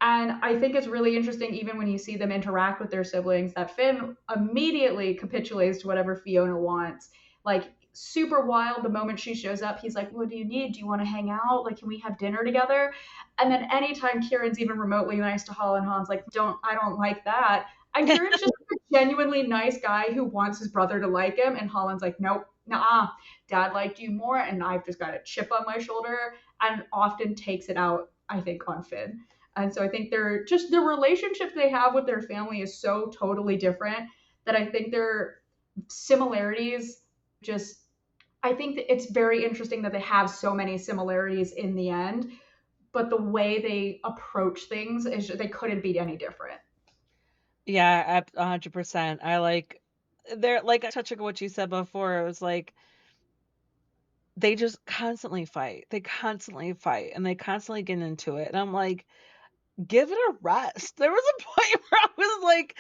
And I think it's really interesting, even when you see them interact with their siblings, that Finn immediately capitulates to whatever Fiona wants. Like, super wild the moment she shows up. He's like, what do you need? Do you want to hang out? Like, can we have dinner together? And then anytime Kieran's even remotely nice to Holland, Han's like, I don't like that. And Kieran's just a genuinely nice guy who wants his brother to like him. And Holland's like, nope, nah, dad liked you more. And I've just got a chip on my shoulder, and often takes it out, I think, on Finn. And so I think they're just the relationship they have with their family is so totally different that I think their similarities just, I think that it's very interesting that they have so many similarities in the end, but the way they approach things is they couldn't be any different. Yeah, 100%. I like they're like touching on what you said before. It was like they just constantly fight. They constantly fight and they constantly get into it. And I'm like, give it a rest. There was a point where I was like,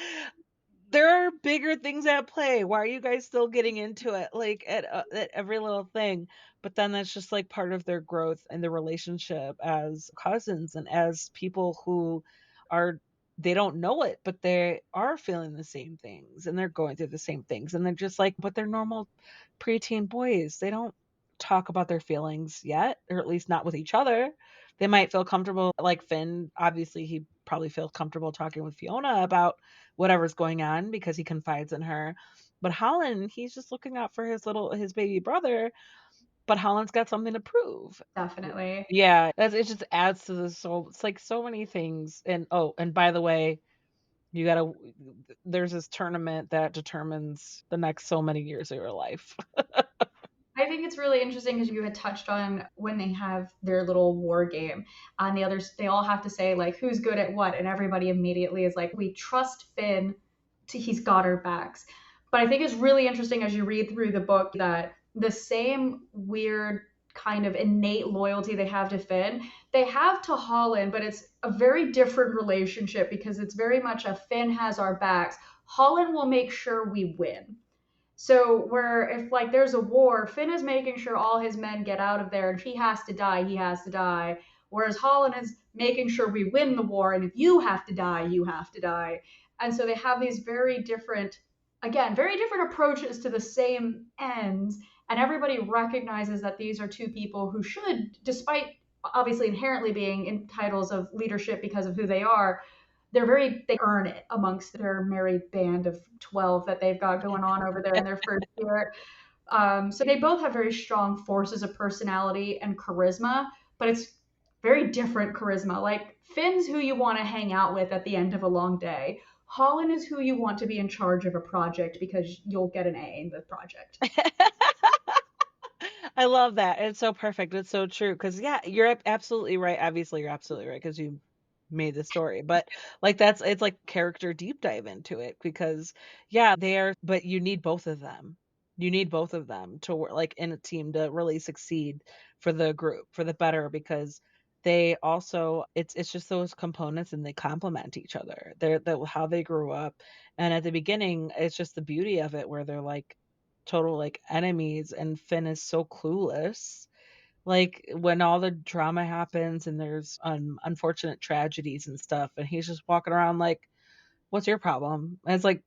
there are bigger things at play. Why are you guys still getting into it like at every little thing? But then that's just like part of their growth and their relationship as cousins and as people who are they don't know it, but they are feeling the same things and they're going through the same things and they're just like but they're normal preteen boys. They don't talk about their feelings yet, or at least not with each other. They might feel comfortable like Finn, obviously he probably feels comfortable talking with Fiona about whatever's going on because he confides in her. But Holland, he's just looking out for his baby brother, but Holland's got something to prove. Definitely. Yeah, it just adds to the soul. It's like so many things. And oh, and by the way, you gotta there's this tournament that determines the next so many years of your life. I think it's really interesting because you had touched on when they have their little war game, and the others, they all have to say, like, who's good at what, and everybody immediately is like, we trust Finn, he's got our backs. But I think it's really interesting as you read through the book that the same weird kind of innate loyalty they have to Finn, they have to Holland, but it's a very different relationship because it's very much a Finn has our backs. Holland will make sure we win. So where if like there's a war, Finn is making sure all his men get out of there, and if he has to die, he has to die. Whereas Holland is making sure we win the war, and if you have to die, you have to die. And so they have these very different, again, very different approaches to the same ends. And everybody recognizes that these are two people who should, despite obviously inherently being in titles of leadership because of who they are, they earn it amongst their married band of 12 that they've got going on over there in their first year. So they both have very strong forces of personality and charisma, but it's very different charisma. Like Finn's who you want to hang out with at the end of a long day. Holland is who you want to be in charge of a project because you'll get an A in the project. I love that. It's so perfect. It's so true. Cause yeah, you're absolutely right. Obviously, you're absolutely right because you made the story. But like it's like character deep dive into it because yeah, they are. But you need both of them. You need both of them to work like in a team to really succeed for the group for the better because they also it's just those components and they complement each other. They're how they grew up, and at the beginning, it's just the beauty of it where they're like total like enemies and Finn is so clueless. Like when all the drama happens and there's unfortunate tragedies and stuff and he's just walking around like what's your problem? And it's like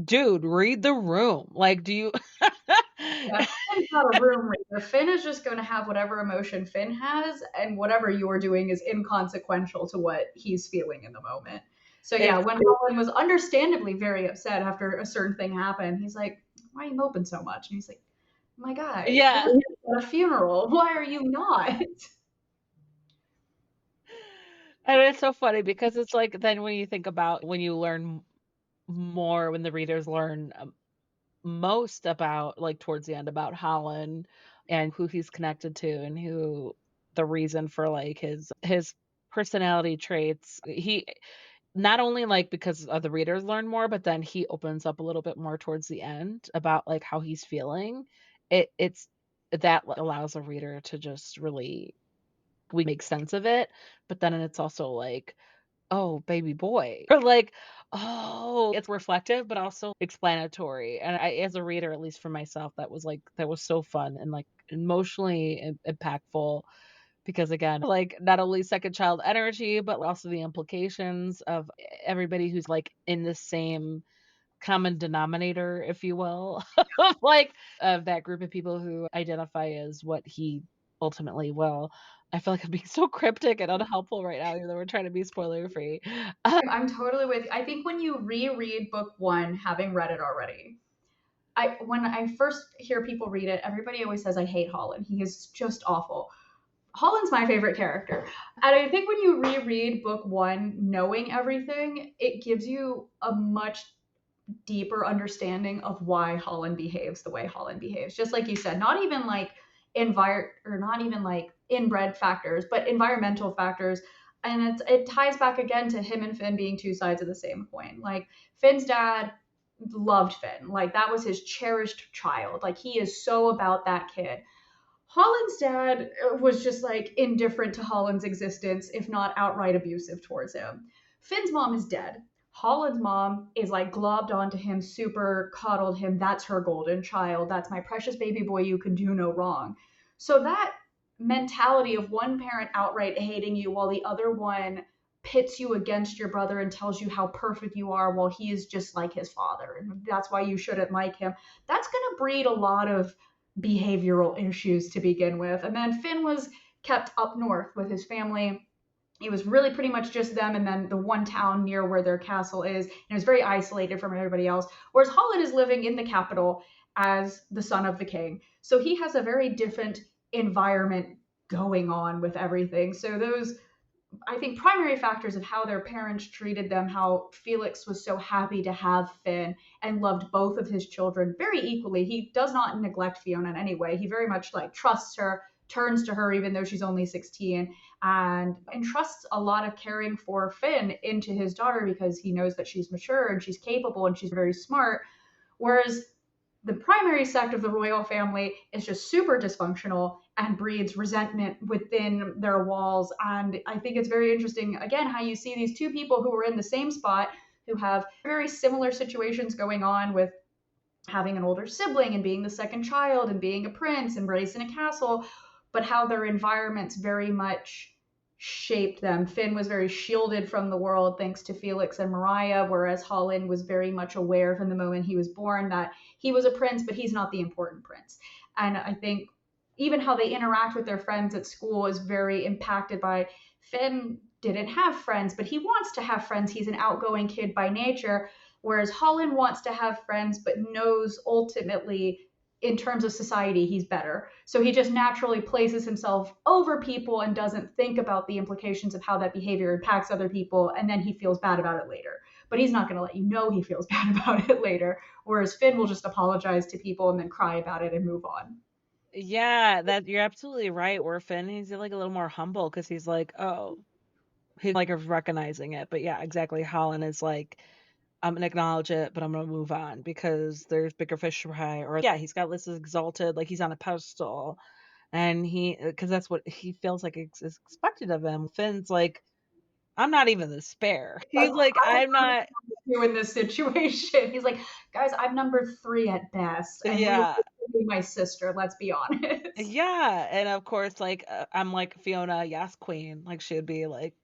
dude, read the room. Like do you Yeah, Finn's not a room reader. Finn is just going to have whatever emotion Finn has, and whatever you're doing is inconsequential to what he's feeling in the moment. So yeah, it's when Holland was understandably very upset after a certain thing happened, he's like, "Why are you moping so much?" And he's like, "My guy, yeah. we're at a funeral. Why are you not?" And it's so funny because it's like then when you think about when you learn more when the readers learn most about like towards the end about Holland and who he's connected to and who the reason for like his personality traits. He not only like because the readers learn more, but then he opens up a little bit more towards the end about like how he's feeling. It's that allows a reader to just really we make sense of it, but then it's also like, "Oh, baby boy," or like, "Oh," it's reflective, but also explanatory, and I as a reader, at least for myself, that was so fun and, like, emotionally impactful because, again, like, not only second child energy, but also the implications of everybody who's, like, in the same common denominator, if you will, of, like of that group of people who identify as what he ultimately will. I feel like I'm being so cryptic and unhelpful right now, even though we're trying to be spoiler free. I'm totally with you. I think when you reread book one, having read it already, when I first hear people read it, everybody always says I hate Holland. He is just awful. Holland's my favorite character. And I think when you reread book one, knowing everything, it gives you a much deeper understanding of why Holland behaves the way Holland behaves. Just like you said, not even like not even like inbred factors, but environmental factors. And it ties back again to him and Finn being two sides of the same coin. Like Finn's dad loved Finn. Like that was his cherished child. Like he is so about that kid. Holland's dad was just like indifferent to Holland's existence, if not outright abusive towards him. Finn's mom is dead. Holland's mom is like globbed onto him, super coddled him. That's her golden child. That's my precious baby boy. You can do no wrong. So that mentality of one parent outright hating you while the other one pits you against your brother and tells you how perfect you are while he is just like his father. And that's why you shouldn't like him. That's going to breed a lot of behavioral issues to begin with. And then Finn was kept up north with his family. It was really pretty much just them and then the one town near where their castle is. And it was very isolated from everybody else. Whereas Holland is living in the capital as the son of the king. So he has a very different environment going on with everything. So those I think primary factors of how their parents treated them, how Felix was so happy to have Finn and loved both of his children very equally. He does not neglect Fiona in any way. He very much like trusts her, turns to her even though she's only 16, and entrusts a lot of caring for Finn into his daughter because he knows that she's mature and she's capable and she's very smart. Whereas the primary sect of the royal family is just super dysfunctional and breeds resentment within their walls. And I think it's very interesting, again, how you see these two people who are in the same spot who have very similar situations going on with having an older sibling and being the second child and being a prince and raised in a castle, but how their environments very much shaped them. Finn was very shielded from the world thanks to Felix and Mariah, whereas Holland was very much aware from the moment he was born that he was a prince, but he's not the important prince. And I think even how they interact with their friends at school is very impacted by Finn didn't have friends, but he wants to have friends. He's an outgoing kid by nature, whereas Holland wants to have friends, but knows ultimately in terms of society, he's better. So he just naturally places himself over people and doesn't think about the implications of how that behavior impacts other people. And then he feels bad about it later. But he's not going to let you know he feels bad about it later. Whereas Finn will just apologize to people and then cry about it and move on. Yeah, that you're absolutely right, where Finn, he's, like, a little more humble because he's like, "Oh," he's, like, of recognizing it, but yeah, exactly, Holland is like, "I'm gonna acknowledge it, but I'm gonna move on because there's bigger fish to fry," or yeah, he's got this exalted, like, he's on a pedestal, and because that's what he feels like is expected of him. Finn's like, "I'm not even the spare." He's like, "I'm not." You in this situation. He's like, guys, I'm number three at best, and really Yeah. my sister. Let's be honest. Yeah, and of course, like, I'm like, "Fiona, yes, queen," like, she'd be like,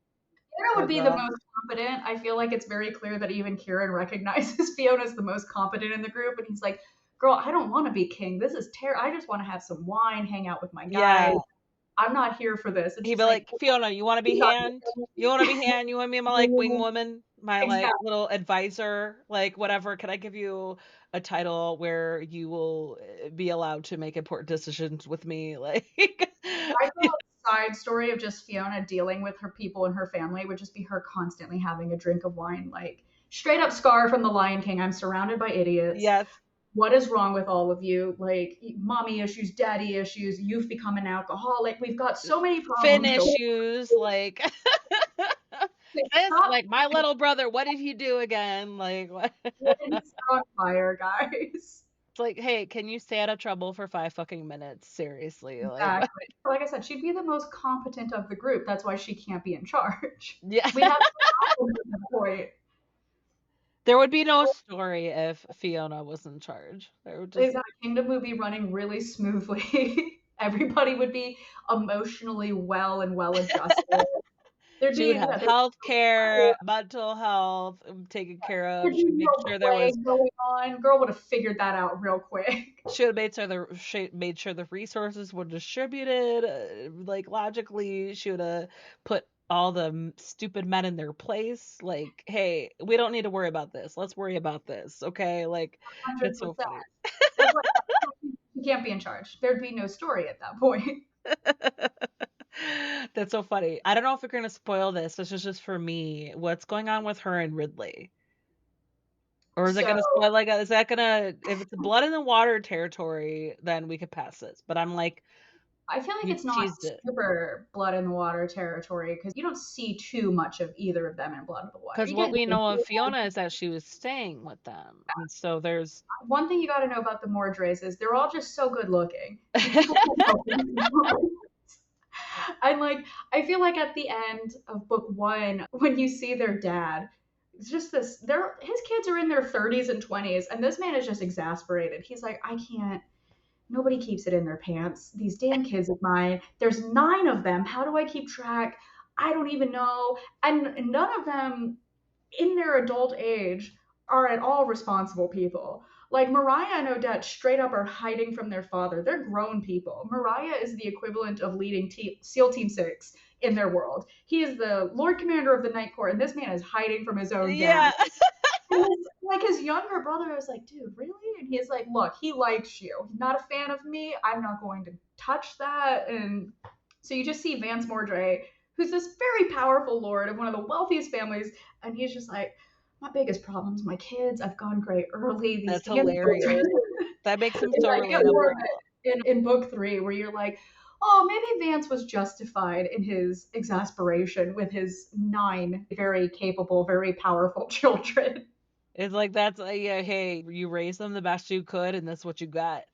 Fiona "Go would be the girl." most competent. I feel like it's very clear that even Kieran recognizes Fiona's the most competent in the group, and he's like, "Girl, I don't want to be king. This is terrible. I just want to have some wine, hang out with my guys. Yeah. I'm not here for this." And He'd she's be like, like, "Fiona, you wanna be hand? You wanna be hand? You wanna be my, like, wing woman? My, like, exactly. little advisor? Like, whatever. Can I give you a title where you will, be allowed to make important decisions with me?" Like I feel like side story of just Fiona dealing with her people and her family would just be her constantly having a drink of wine, like straight up Scar from The Lion King. I'm surrounded by idiots. Yes. What is wrong with all of you? Like mommy issues, daddy issues, you've become an alcoholic. We've got so many Fin problems going. issues, like this, Stop like, my little brother, what did he do again? Like, what? letting us on fire, guys. It's like, hey, can you stay out of trouble for 5 fucking minutes? Seriously, like, Exactly. Like I said, she'd be the most competent of the group. That's why she can't be in charge. yeah. We have problems at that point. There would be no story if Fiona was in charge. There would just Exactly. Kingdom would be running really smoothly. Everybody would be emotionally well and well adjusted. There'd she would be have yeah, there'd health be care, mental health taken care there'd of. be She'd make no sure there was plague going on. Girl would have figured that out real quick. she would made sure the resources were distributed like logically. She would have put all the stupid men in their place. Like, hey, we don't need to worry about this. Let's worry about this, okay? Like, it's so 100%. funny. That's why she can't be in charge. There'd be no story at that point. That's so funny. I don't know if we're gonna spoil this. This is just for me. What's going on with her and Ridley? Or is it So gonna spoil like is that gonna if it's blood in the water territory, then we could pass this. But I'm like, I feel like you it's not teased it. super blood in the water territory because you don't see too much of either of them in blood in the water. Because You what get we know of Fiona is that she was staying with them. And so there's one thing you got to know about the Mordreys is they're all just so good looking. People can't help themselves. And like, I feel like at the end of book one, when you see their dad, it's just this. His kids are in their 30s and 20s, and this man is just exasperated. He's like, I can't. Nobody keeps it in their pants. These damn kids of mine. There's 9 of them. How do I keep track? I don't even know. And none of them in their adult age are at all responsible people. Like Mariah and Odette straight up are hiding from their father. They're grown people. Mariah is the equivalent of leading SEAL Team 6 in their world. He is the Lord Commander of the Night Court, and this man is hiding from his own dad. yeah. Like his younger brother was like, dude, really? And he's like, look, he likes you. He's not a fan of me. I'm not going to touch that. And so you just see Vance Mordray, who's this very powerful lord of one of the wealthiest families, and he's just like, my biggest problem's my kids. I've gone gray early. These That's damn hilarious. children. That makes him And so I get more relatable. of it in book 3, where you're like, oh, maybe Vance was justified in his exasperation with his 9 very capable, very powerful children. It's like that's yeah, hey, you raised them the best you could and that's what you got.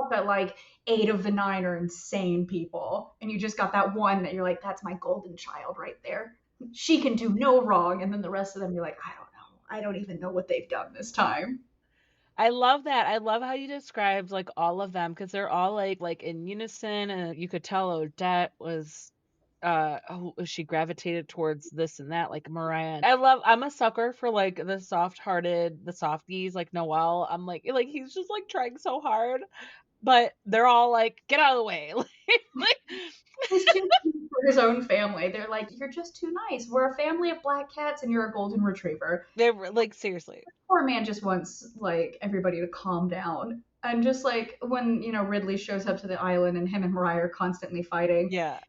That like 8 of the 9 are insane people, and you just got that one that you're like, that's my golden child right there. She can do no wrong, and then the rest of them you're like, I don't know. I don't even know what they've done this time. I love that. I love how you described like all of them because they're all like in unison and you could tell Odette was she gravitated towards this and that like Mariah. I'm a sucker for like the softies like Noelle. I'm like he's just like trying so hard, but they're all like get out of the way. like He's too cute for his own family. They're like, you're just too nice. We're a family of black cats, and you're a golden retriever. they're like seriously. Poor man just wants like everybody to calm down. And just like when Ridley shows up to the island and him and Mariah are constantly fighting, Yeah.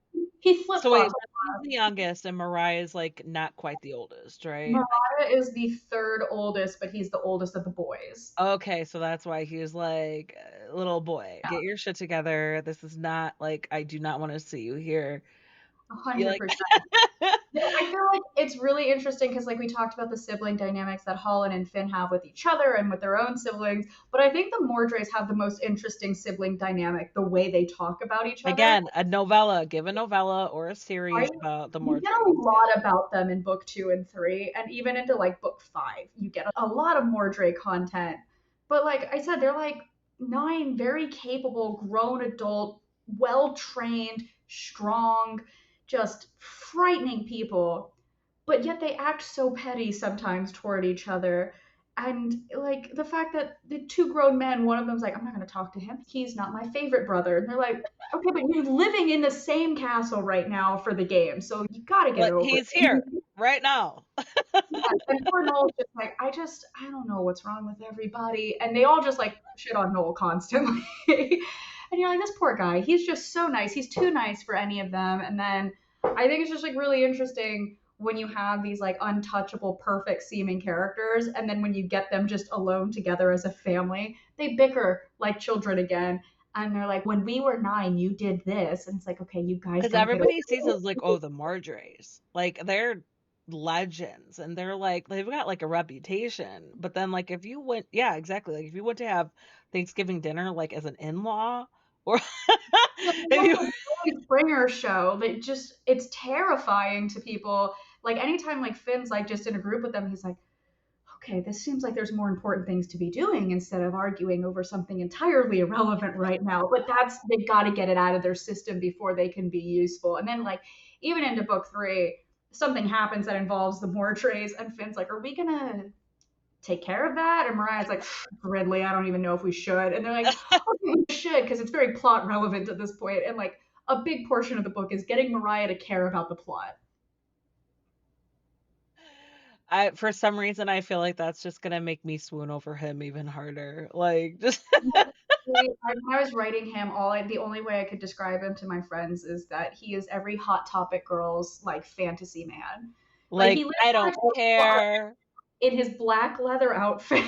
he flip So wait, flops. he's the youngest and Mariah is like not quite the oldest, right? Mariah is the 3rd oldest, but he's the oldest of the boys. Okay, so that's why he was like, "Little boy, Yeah, get your shit together. This is not like I do not want to see you here." You like 100%. Yeah, I feel like it's really interesting because, like, we talked about the sibling dynamics that Holland and Finn have with each other and with their own siblings, but I think the Mordreys have the most interesting sibling dynamic, the way they talk about each other. again, a novella, give a novella or a series Right? about the You Mordred. get a lot about them in book 2 and 3, and even into like book 5. You get a lot of Mordray content. But like I said, they're like 9 very capable, grown adult, well trained, strong, just frightening people. But yet they act so petty sometimes toward each other. And like the fact that the 2 grown men, one of them's like, I'm not going to talk to him. He's not my favorite brother. And they're like, okay, but you're living in the same castle right now for the game, so you got to get But over he's here it. right now. Yeah, and poor Noel's just like, I don't know what's wrong with everybody. And they all just like shit on Noel constantly. And you're like, this poor guy, he's just so nice. He's too nice for any of them. And then I think it's just like really interesting when you have these like untouchable, perfect seeming characters. And then when you get them just alone together as a family, they bicker like children again. And they're like, when we were 9, you did this. And it's like, okay, you guys Because don't get over everybody sees us like, oh, the Marjories. Like they're legends, and they've got like a reputation. But then like if you went, yeah, exactly. Like if you went to have Thanksgiving dinner like as an in-law, or Yeah, if that's you the Jerry Springer show that just it's terrifying to people. Like anytime like Finn's like just in a group with them, he's like, okay, this seems like there's more important things to be doing instead of arguing over something entirely irrelevant right now. But that's they've got to get it out of their system before they can be useful. And then like even into book three, something happens that involves the Mortrays, and Finn's like, are we gonna take care of that? And Mariah's like, Ridley, I don't even know if we should. And they're like, okay, we should, because it's very plot relevant at this point. And like a big portion of the book is getting Mariah to care about the plot. I for some reason I feel like that's just gonna make me swoon over him even harder. Like just When I was writing him, the only way I could describe him to my friends is that he is every Hot Topic girl's like fantasy man. Like he like lives I on don't a bar care. in his black leather outfit,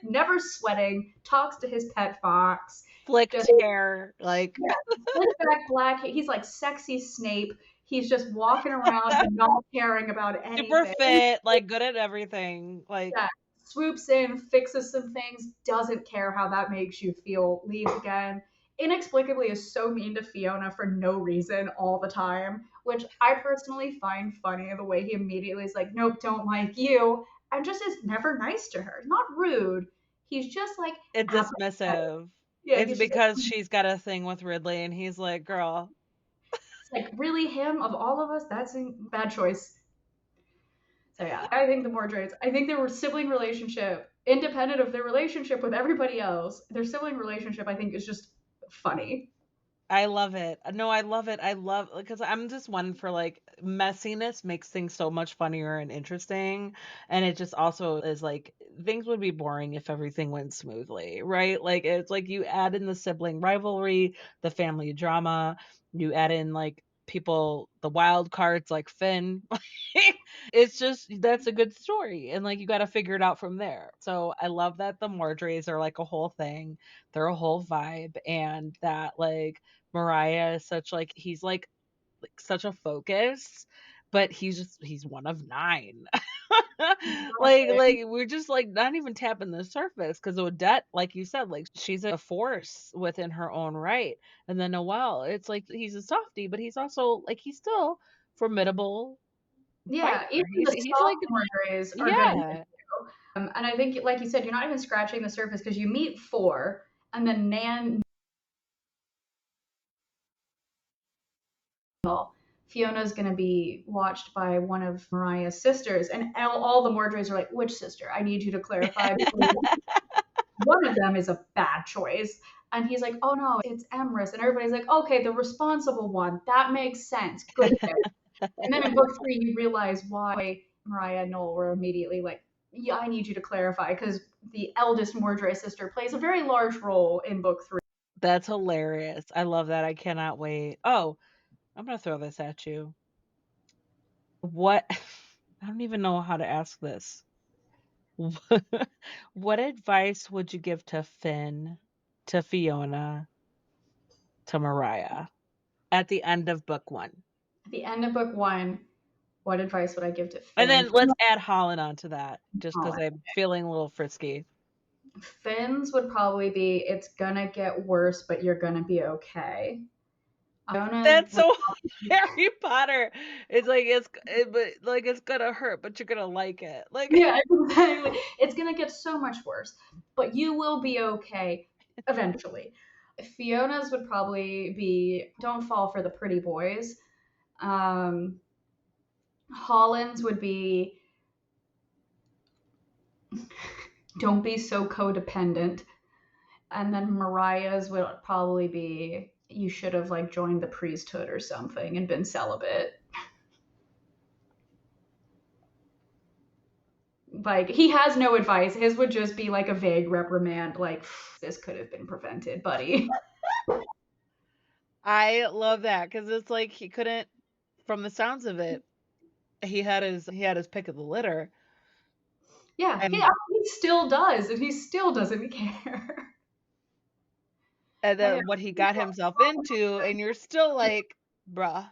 never sweating, talks to his pet fox, Flicked just hair, like yeah, slick back black. He's like sexy Snape. He's just walking around not caring about super anything. fit, like good at everything. Like Yeah, swoops in, fixes some things, doesn't care how that makes you feel, leaves again. Inexplicably is so mean to Fiona for no reason all the time, which I personally find funny the way he immediately is like, nope, don't like you, and just is never nice to her. Not rude. He's just like it's apathetic. dismissive. Yeah, It's he's just because like, she's got a thing with Ridley and he's like, "Girl, it's like really him of all of us, that's a bad choice. So yeah, I think the Mordreds, I think their sibling relationship, independent of their relationship with everybody else, their sibling relationship, I think, is just funny. I love it. No, I love it. I love because I'm just one for like messiness makes things so much funnier and interesting. And it just also is like things would be boring if everything went smoothly, right? Like it's like you add in the sibling rivalry, the family drama, you add in like people, the wild cards like Finn. It's just that's a good story. And like you gotta figure it out from there. So I love that the Mordreys are like a whole thing. They're a whole vibe and that like Mariah is such like he's like such a focus, but he's one of 9. Like we're just like not even tapping the surface because Odette, like you said, like she's a force within her own right. And then Noel, it's like he's a softie, but he's also like he's still formidable Yeah, even fighter. the He's like soft Mordreys are going to get yeah. you. And I think, like you said, you're not even scratching the surface because you meet four, and then Nan, Fiona's going to be watched by one of Mariah's sisters, and all the Mordreys are like, which sister? I need you to clarify. One of them is a bad choice. And he's like, oh no, it's Emrys. And everybody's like, okay, the responsible one. That makes sense. Good pick. And then in book three, you realize why Mariah and Noel were immediately like, yeah, I need you to clarify because the eldest Mordray sister plays a very large role in book three. That's hilarious. I love that. I cannot wait. Oh, I'm gonna throw this at you. What I don't even know how to ask this. What advice would you give to Finn, to Fiona, to Mariah at the end of book 1? At the end of book one, what advice would I give to And Finn? then let's add Holland onto that just because Holland. I'm feeling a little frisky. Finn's would probably be, it's gonna get worse, but you're gonna be okay. Fiona's That's would so probably, Harry Potter. It's like but like it's gonna hurt, but you're gonna like it. Like yeah, exactly. It's gonna get so much worse, but you will be okay eventually. Fiona's would probably be don't fall for the pretty boys. Um, Holland's would be don't be so codependent. And then Mariah's would probably be you should have like joined the priesthood or something and been celibate. Like he has no advice. His would just be like a vague reprimand, like this could have been prevented, buddy. I love that because it's like he couldn't, from the sounds of it, he had his pick of the litter, Yeah, and he still does, and he still doesn't care. and Oh, yeah. then what he got himself into, and you're still like, bruh.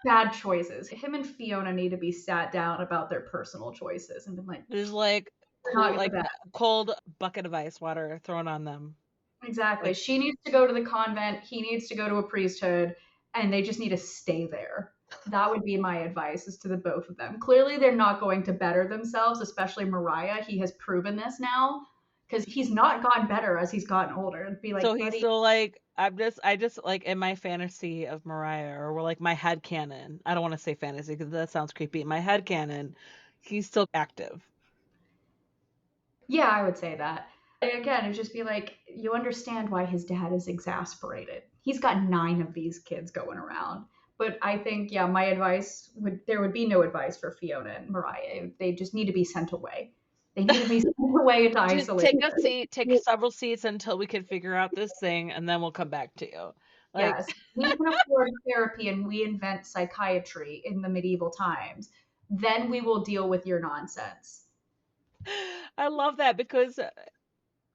Bad choices. Him and Fiona need to be sat down about their personal choices and been like, There's like we're cool, not the like best. cold bucket of ice water thrown on them. Exactly. Like, She needs to go to the convent. He needs to go to a priesthood, and they just need to stay there. That would be my advice is to the both of them. Clearly, they're not going to better themselves, especially Mariah. He has proven this now because he's not gotten better as he's gotten older. It'd be so like, he's buddy, still like, I just like in my fantasy of Mariah, or like my head canon. I don't want to say fantasy because that sounds creepy. My head canon, he's still active. yeah, I would say that. Again, it'd just be like, you understand why his dad is exasperated. He's got 9 of these kids going around. But I think, yeah, my advice there would be no advice for Fiona and Mariah. They just need to be sent away. They need to be sent away to Just isolation. take a seat, take several seats until we can figure out this thing, and then we'll come back to you. Like, Yes, we can afford therapy and we invent psychiatry in the medieval times. Then we will deal with your nonsense. I love that because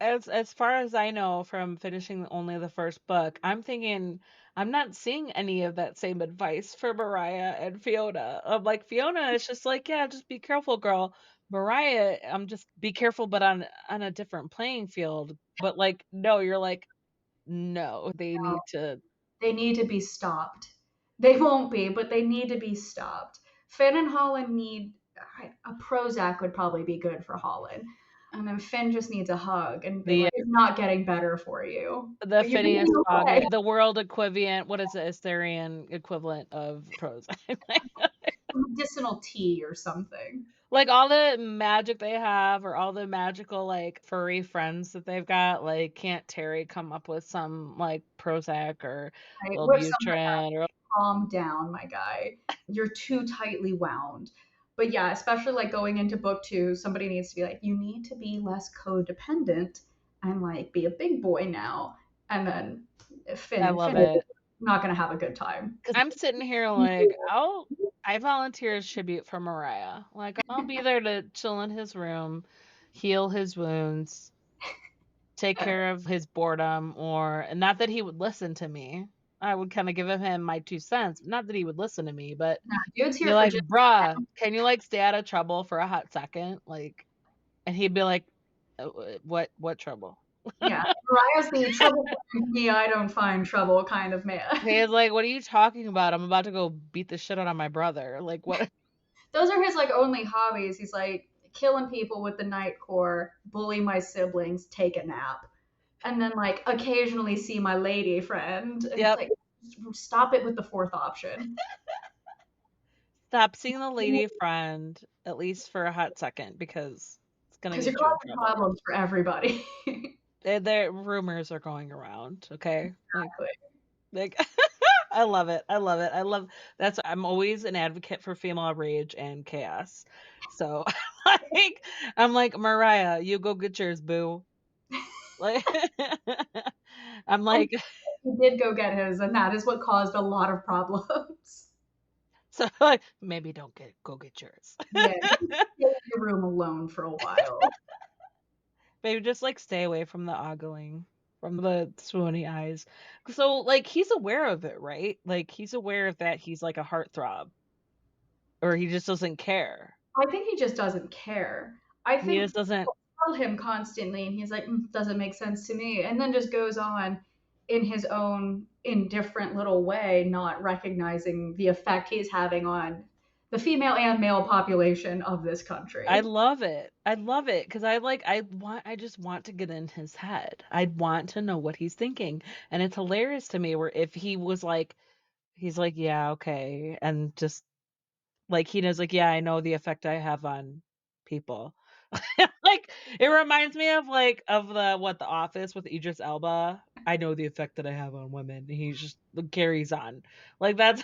as far as I know from finishing only the first book, I'm thinking I'm not seeing any of that same advice for Mariah and Fiona. Of like Fiona is just like, yeah, just be careful, girl. Mariah, I'm just be careful, but on a different playing field. But like, no, you're like, no, they need to. They need to be stopped. They won't be, but they need to be stopped. Finn and Holland need a Prozac would probably be good for Holland. And then Finn just needs a hug and be The like, it's not getting better for you. the You're Fynneas doing Fog, okay. the world equivalent. What is the Asterian equivalent of prose? Medicinal tea or something. Like all the magic they have, or all the magical like furry friends that they've got, like can't Terry come up with some like Prozac or Right? Whip something up. Wellbutrin or Calm down, my guy. You're too tightly wound. But yeah, especially like going into book 2, somebody needs to be like, you need to be less codependent and like be a big boy now. And then I Finn love is it. not gonna have a good time. Because I'm sitting here like I volunteer as tribute for Mariah. Like I'll be there to chill in his room, heal his wounds, take care of his boredom, or and not that he would listen to me. I would kind of give him my 2 cents. Not that he would listen to me, but Dude's be here for like, just bruh, can you like stay out of trouble for a hot second? Like, and he'd be like, what trouble? yeah. Mariah's the trouble finds me, I don't find trouble kind of man. He's like, what are you talking about? I'm about to go beat the shit out of my brother. Like, what? Those are his like only hobbies. He's like killing people with the night core, bully my siblings, take a nap, and then like occasionally see my lady friend. And it's Yep. like, stop it with the fourth option. Stop seeing the lady friend, at least for a hot second, because it's gonna Because you're get you in causing trouble. problems for everybody. Their rumors are going around, okay? Exactly. Like I love it. I love it. I love that's I'm always an advocate for female rage and chaos. So like I'm like, Mariah, you go get yours, boo. Like I'm And like he did go get his, and that is what caused a lot of problems. so like maybe don't go get yours. Yeah, stay in your room alone for a while. Maybe just like stay away from the ogling, from the swoony eyes. So like he's aware of it, right? Like he's aware of that he's like a heartthrob, or he just doesn't care. I think he just doesn't care. I He think just doesn't. people tell him constantly, and he's like, doesn't make sense to me, and then just goes on in his own indifferent little way, not recognizing the effect he's having on the female and male population of this I country. love it. I love it because I just want to get in his head. I want to know what he's thinking. And it's hilarious to me where if he was like he's like, yeah, okay. And just like he knows like, yeah, I know the effect I have on people. Like it reminds me of like of the Office with Idris Elba. I know the effect that I have on women. And he just carries on. Like that's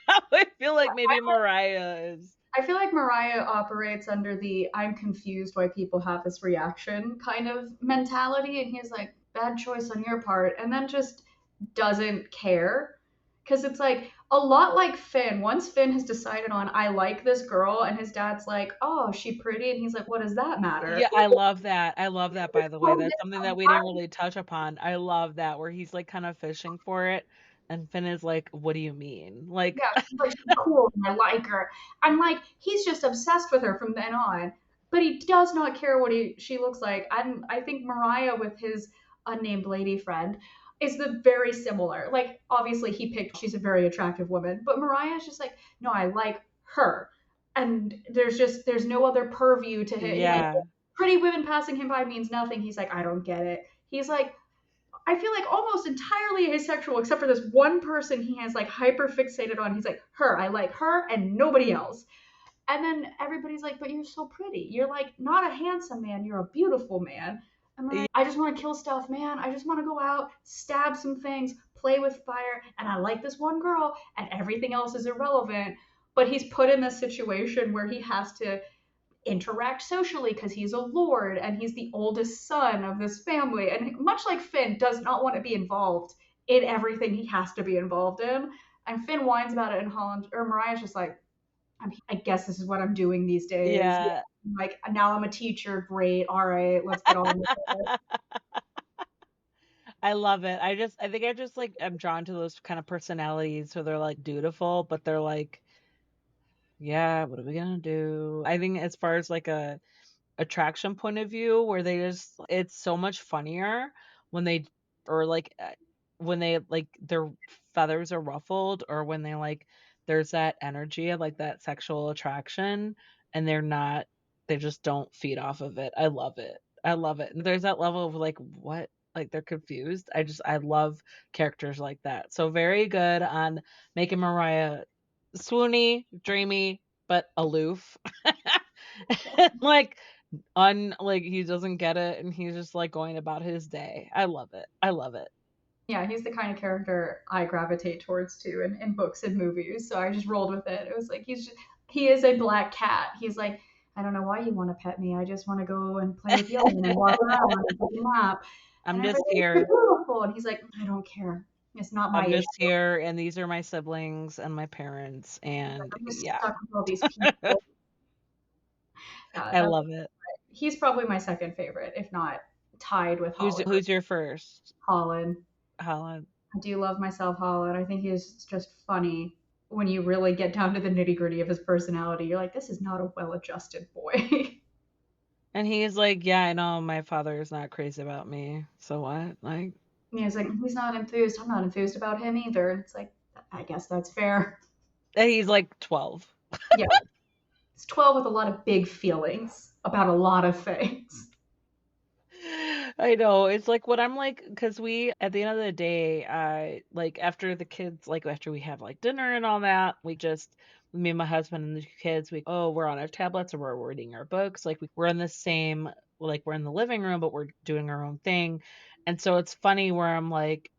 how I feel like maybe Mariah is. I feel like Mariah operates under the I'm confused why people have this reaction kind of mentality. And he's like, bad choice on your part. And then just doesn't care. Because it's like a lot like Finn. Once Finn has decided on, I like this girl, and his dad's like, oh, she pretty. And he's like, what does that matter? Yeah, I love that. I love that, by the way. Oh, That's something that we didn't really touch upon. I love that where he's like kind of fishing for it. And Finn is like, "What do you mean?" Like, Yeah, she's like, she's cool and I like her. And like, he's just obsessed with her from then on. But he does not care what she looks like. And I think Mariah with his unnamed lady friend is the very similar. Like, obviously he picked she's a very attractive woman, but Mariah's just like, no, I like her. And there's no other purview to him. Like yeah. pretty women passing him by means nothing. He's like, I don't get it. He's like, I feel like almost entirely asexual, except for this one person he has like hyper fixated on. He's like, her, I like her and nobody else. And then everybody's like, but you're so pretty. You're like not a handsome man, you're a beautiful man. I'm Y like, I just want to kill stuff, man. I just want to go out, stab some things, play with fire, and I like this one girl, and everything else is irrelevant. But he's put in this situation where he has to interact socially because he's a lord and he's the oldest son of this family. And much like Finn, does not want to be involved in everything he has to be involved in. And Finn whines about it in Holland, or Mariah's just like, I guess this is what I'm doing these days. yeah. Like, now I'm a teacher. Great. All right, let's get on with it. I love it. I think I just, like, I'm drawn to those kind of personalities, so they're, like, dutiful, but they're like, "Yeah, what are we gonna do?" I think as far as, like, a attraction point of view where they just it's so much funnier when they or like when they like their feathers are ruffled or when they like there's that energy of like that sexual attraction and they just don't feed off of it. I love it. I love it. And there's that level of like what like they're confused. I love characters like that. So very good on making Mariah swoony, dreamy, but aloof. Like like, he doesn't get it, and he's just, like, going about his day. I love it. I love it. Yeah, he's the kind of character I gravitate towards too in books and movies. So I just rolled with it. It was like he is a black cat. He's like, I don't know why you want to pet me. I just want to go and play with Yolan and walk around and take a nap. I'm And just everything's so here. beautiful. And he's like, I don't care. It's not my I'm issue. just here, and these are my siblings and my parents, He's like, and I'm just yeah. stuck with all these people. Yeah, I that's love it. he's probably my second favorite, if not tied with Holland. Who's your first? Holland. Holland. I do love myself Holland. I think he's just funny when you really get down to the nitty gritty of his personality. You're like, this is not a well adjusted boy. And he's like, "Yeah, I know my father is not crazy about me, so what?" Like He's like, he's not enthused. I'm not enthused about him either. It's like, I guess that's fair. and he's, like, 12. Yeah, it's 12 with a lot of big feelings about a lot of things. I know. It's like what I'm like, because we, at the end of the day, like after the kids, like after we have like dinner and all that, me and my husband and the kids, we're on our tablets or we're reading our books. Like we're in the same, like we're in the living room, but we're doing our own thing. And so it's funny where I'm like,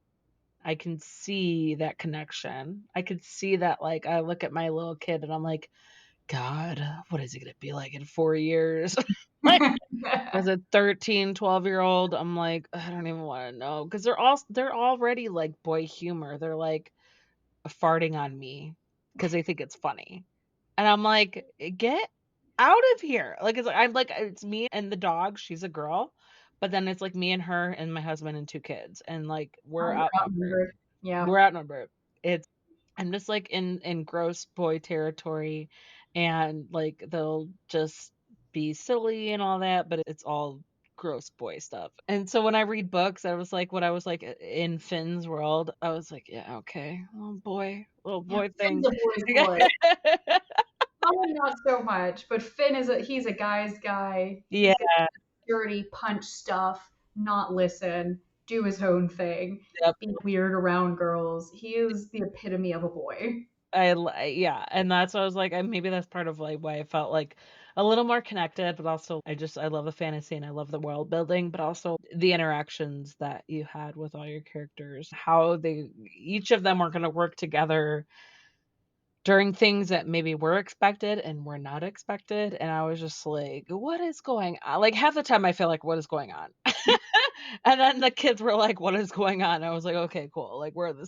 I can see that connection. I could see that, like, I look at my little kid and I'm like, God, what is it going to be like in 4 years? Like, as a 13, 12-year-old, I'm like, I don't even wanna know, know because they're already like boy humor. They're like farting on me because they think it's funny. And I'm like, "Get out of here." It's me and the dog, she's a girl, but then it's like me and her and my husband and 2 kids, and like we're Oh, you're outnumbered. outnumbered. Yeah. We're outnumbered. I'm just like in gross boy territory and like they'll just be silly and all that, but it's all gross boy stuff. And so when I read books, I was like when I was like in Finn's world, I was like, yeah, okay, little Yeah. boy Finn's thing. a boy's boy. Colin not so much, but Finn is he's a guy's guy. Yeah, He's gonna dirty punch stuff, not listen, do his own thing, yep. be weird around girls. He is the epitome of a boy. Yeah, and that's why I was like, maybe that's part of like why I felt like a little more connected, but also I love the fantasy and I love the world building, but also the interactions that you had with all your characters, how they each of them were going to work together during things that maybe were expected and were not expected, and I was just like, what is going on? Like half the time I feel like what is going on? And then the kids were like, what is going on? I was like, okay, cool. Like we're the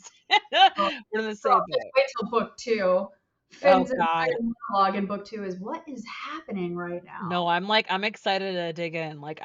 Oh, we're in the girl, same just boat. wait till book two. Oh Finn's God. entire monologue in book two is what is happening right No, now? I'm excited to dig in. Like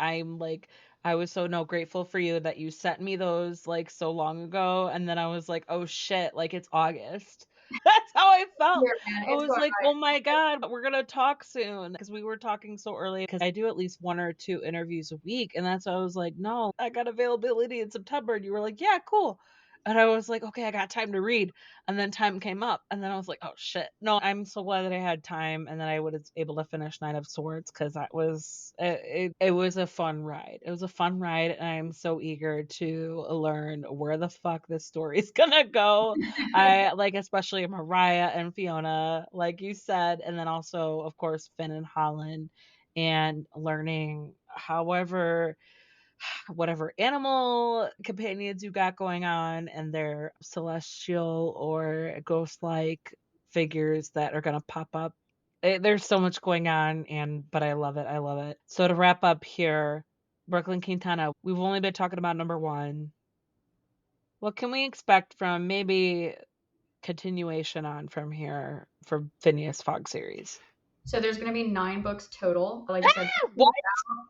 I was so no grateful for you that you sent me those like so long ago, and then I was like, "Oh shit, like it's August." That's how I felt. Here, man, I it's was going like, "Oh my god, we're gonna talk soon," because we were talking so early. Because I do at least 1 or 2 interviews a week, and that's why I was like, "No, I got availability in September," and you were like, "Yeah, cool." And I was like, "Okay, I got time to read." And then time came up, and then I was like, "Oh shit." No, I'm so glad that I had time and that I was able to finish Nine of Swords because that was it was a fun ride. It was a fun ride, and I'm so eager to learn where the fuck this story is gonna go. I like especially Mariah and Fiona, like you said, and then also, of course, Finn and Holland, and learning however whatever animal companions you got going on and their celestial or ghost-like figures that are gonna pop up. There's so much going on, and but I love it. I love it. So to wrap up here, Brooklyn Quintana, we've only been talking about number one. What can we expect from maybe continuation on from here for Phineas Fog series? So there's going to be 9 books total. Like I said, What?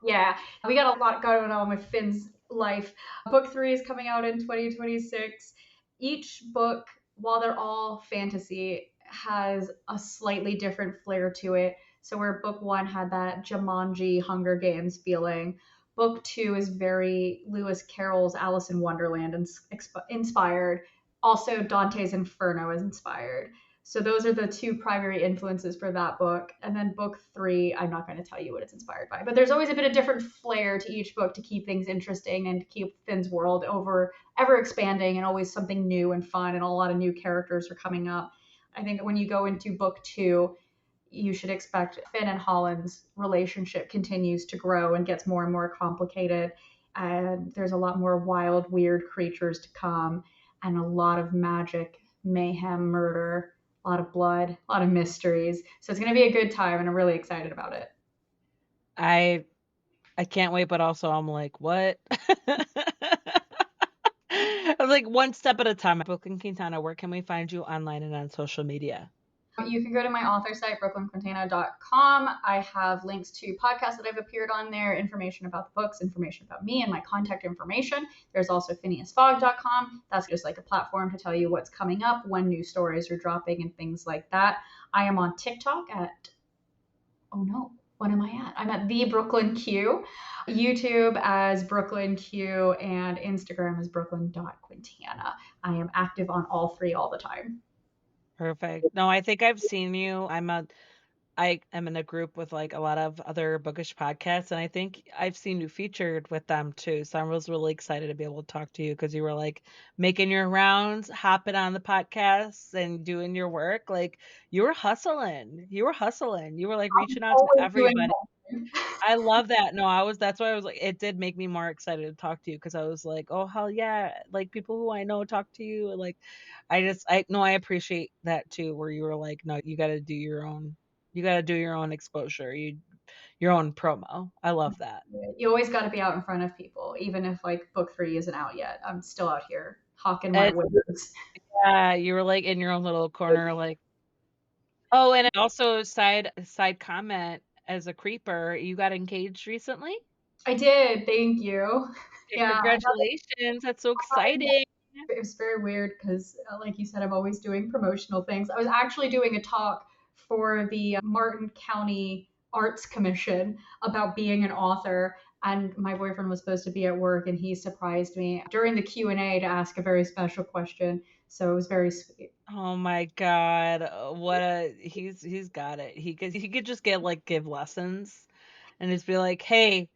yeah, we got a lot going on with Finn's life. Book 3 is coming out in 2026. Each book, while they're all fantasy, has a slightly different flair to it. So where book 1 had that Jumanji Hunger Games feeling, book 2 is very Lewis Carroll's Alice in Wonderland inspired. Also, Dante's Inferno is inspired. So those are the 2 primary influences for that book. And then book 3, I'm not going to tell you what it's inspired by, but there's always a bit of different flair to each book to keep things interesting and to keep Finn's world ever expanding and always something new and fun, and a lot of new characters are coming up. I think when you go into book 2, you should expect Finn and Holland's relationship continues to grow and gets more and more complicated. And there's a lot more wild, weird creatures to come, and a lot of magic, mayhem, murder, a lot of blood, a lot of mysteries. So it's going to be a good time, and I'm really excited about it. I I can't wait, but also I'm like, "What?" I'm like, one step at a time. Brooklyn Quintana, where can we find you online and on social media? You can go to my author site, brooklynquintana.com. I have links to podcasts that I've appeared on there, information about the books, information about me, and my contact information. There's also fynneasfog.com. That's just like a platform to tell you what's coming up, when new stories are dropping, and things like that. I am on TikTok at, oh no, what am I at? I'm at the Brooklyn Q, YouTube as Brooklyn Q, and Instagram as brooklyn.quintana. I am active on all 3 all the time. Perfect. No, I think I've seen you. I am in a group with like a lot of other bookish podcasts, and I think I've seen you featured with them too. So I was really excited to be able to talk to you because you were like making your rounds, hopping on the podcasts and doing your work. Like you were hustling. You were hustling. You were like reaching out to Always doing everybody. something. I love that. No, that's why I was like, it did make me more excited to talk to you because I was like, oh hell yeah, like people who I know talk to you. And like, I no, I appreciate that too, where you were like, no, you got to do your own exposure, your own promo. I love that. You always got to be out in front of people, even if like book 3 isn't out yet. I'm still out here hawking my And wares. yeah, you were like in your own little corner, like, oh, and also side comment as a creeper, you got engaged recently. I did, thank you. Yeah, Yeah, congratulations, that's so I exciting. it was very weird because, like you said, I'm always doing promotional things. I was actually doing a talk for the Martin County Arts Commission about being an author, and my boyfriend was supposed to be at work, and he surprised me during the Q&A to ask a very special question. So it was very sweet. Oh my god, what a he's got it. He could just get like give lessons and just be like, "Hey,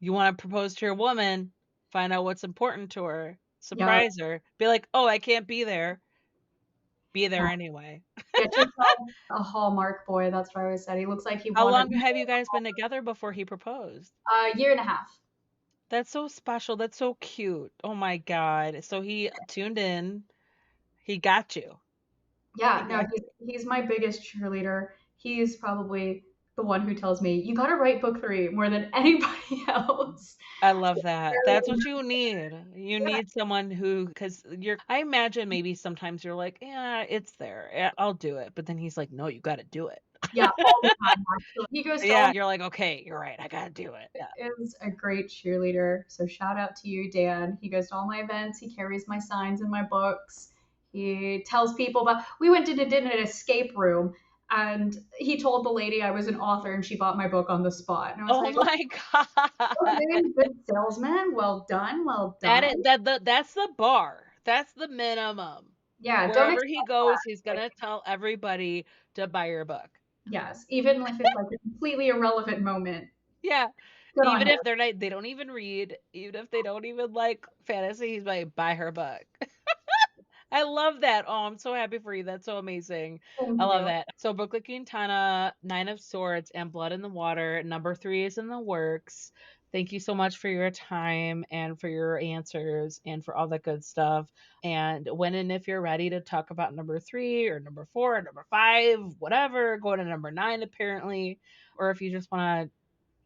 you want to propose to your woman? Find out what's important to her. Yeah, Surprise her. Be like, "Oh, I can't be there. Be yeah. there anyway." Get yourself a Hallmark boy. That's what I always said. He looks like he How wanted long have you guys been together before he proposed? a year and a half. That's so special. That's so cute. Oh my god. So he tuned in. He got you. He Yeah, no, got he's my biggest cheerleader. He's probably the one who tells me you got to write book 3 more than anybody else. I love that. That's what you need. You need someone who, because I imagine maybe sometimes you're like, yeah, it's there. Yeah, I'll do it. But then he's like, no, you got to do it. Yeah, all the time, actually. He goes to Yeah, all you're like, "Okay, you're right, I gotta do it." Yeah. is a great cheerleader. So shout out to you, Dan. He goes to all my events. He carries my signs and my books. He tells people about. We went to did an escape room, and he told the lady I was an author, and she bought my book on the spot. And I was Oh like, my god. okay, good salesman. Well done. Well That is done. that's the bar. That's the minimum. Yeah, don't Wherever he expect goes, he's less. Like, gonna tell everybody to buy your book. yes, even if it's like a completely irrelevant moment. Yeah. Good on Even him. if they don't even read, even if they don't even like fantasy, he's like, "Buy her book." I love that. Oh, I'm so happy for you. That's so amazing. Thank I love you. that. So Brooklyn Quintana, Nine of Swords, and Blood in the Water. Number 3 is in the works. Thank you so much for your time and for your answers and for all that good stuff. And when and if you're ready to talk about number 3 or number 4 or number 5, whatever, go to number 9 apparently, or if you just want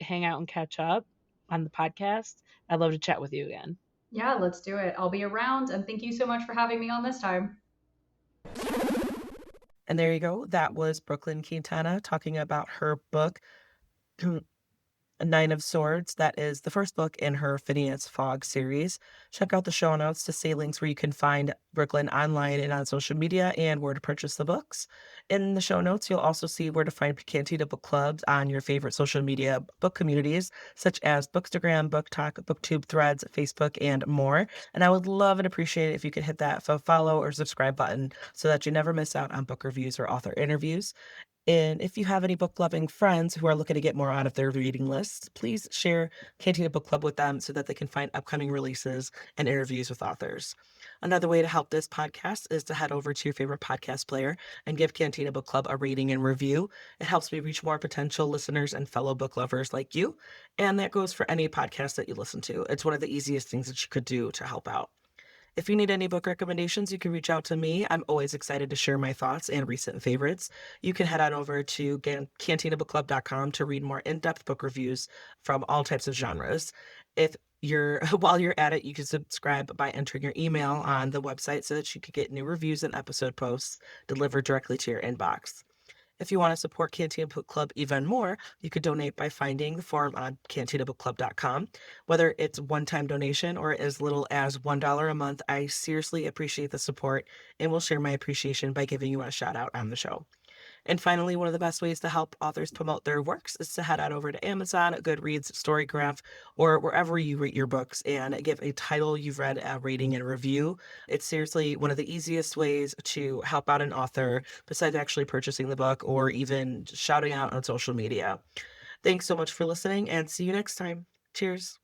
to hang out and catch up on the podcast, I'd love to chat with you again. Yeah, let's do it. I'll be around, and thank you so much for having me on this time. And there you go. That was Brooklyn Quintana talking about her book, A Nine of Swords. That is the first book in her Fynneas Fog series. Check out the show notes to see links where you can find Brooklyn online and on social media and where to purchase the books. In the show notes, you'll also see where to find Cantina Book Clubs on your favorite social media book communities, such as Bookstagram, BookTok, BookTube, Threads, Facebook, and more. And I would love and appreciate it if you could hit that follow or subscribe button so that you never miss out on book reviews or author interviews. And if you have any book loving friends who are looking to get more out of their reading lists, please share Cantina Book Club with them so that they can find upcoming releases and interviews with authors. Another way to help this podcast is to head over to your favorite podcast player and give Cantina Book Club a rating and review. It helps me reach more potential listeners and fellow book lovers like you. And that goes for any podcast that you listen to. It's one of the easiest things that you could do to help out. If you need any book recommendations, you can reach out to me. I'm always excited to share my thoughts and recent favorites. You can head on over to cantinabookclub.com to read more in-depth book reviews from all types of genres. If you're while you're at it, you can subscribe by entering your email on the website so that you can get new reviews and episode posts delivered directly to your inbox. If you want to support Cantina Book Club even more, you could donate by finding the form on cantinabookclub.com. Whether it's one-time donation or as little as $1 a month, I seriously appreciate the support and will share my appreciation by giving you a shout out on the show. And finally, one of the best ways to help authors promote their works is to head on over to Amazon, Goodreads, Storygraph, or wherever you rate your books and give a title you've read a rating and review. It's seriously one of the easiest ways to help out an author besides actually purchasing the book or even shouting out on social media. Thanks so much for listening and see you next time. Cheers.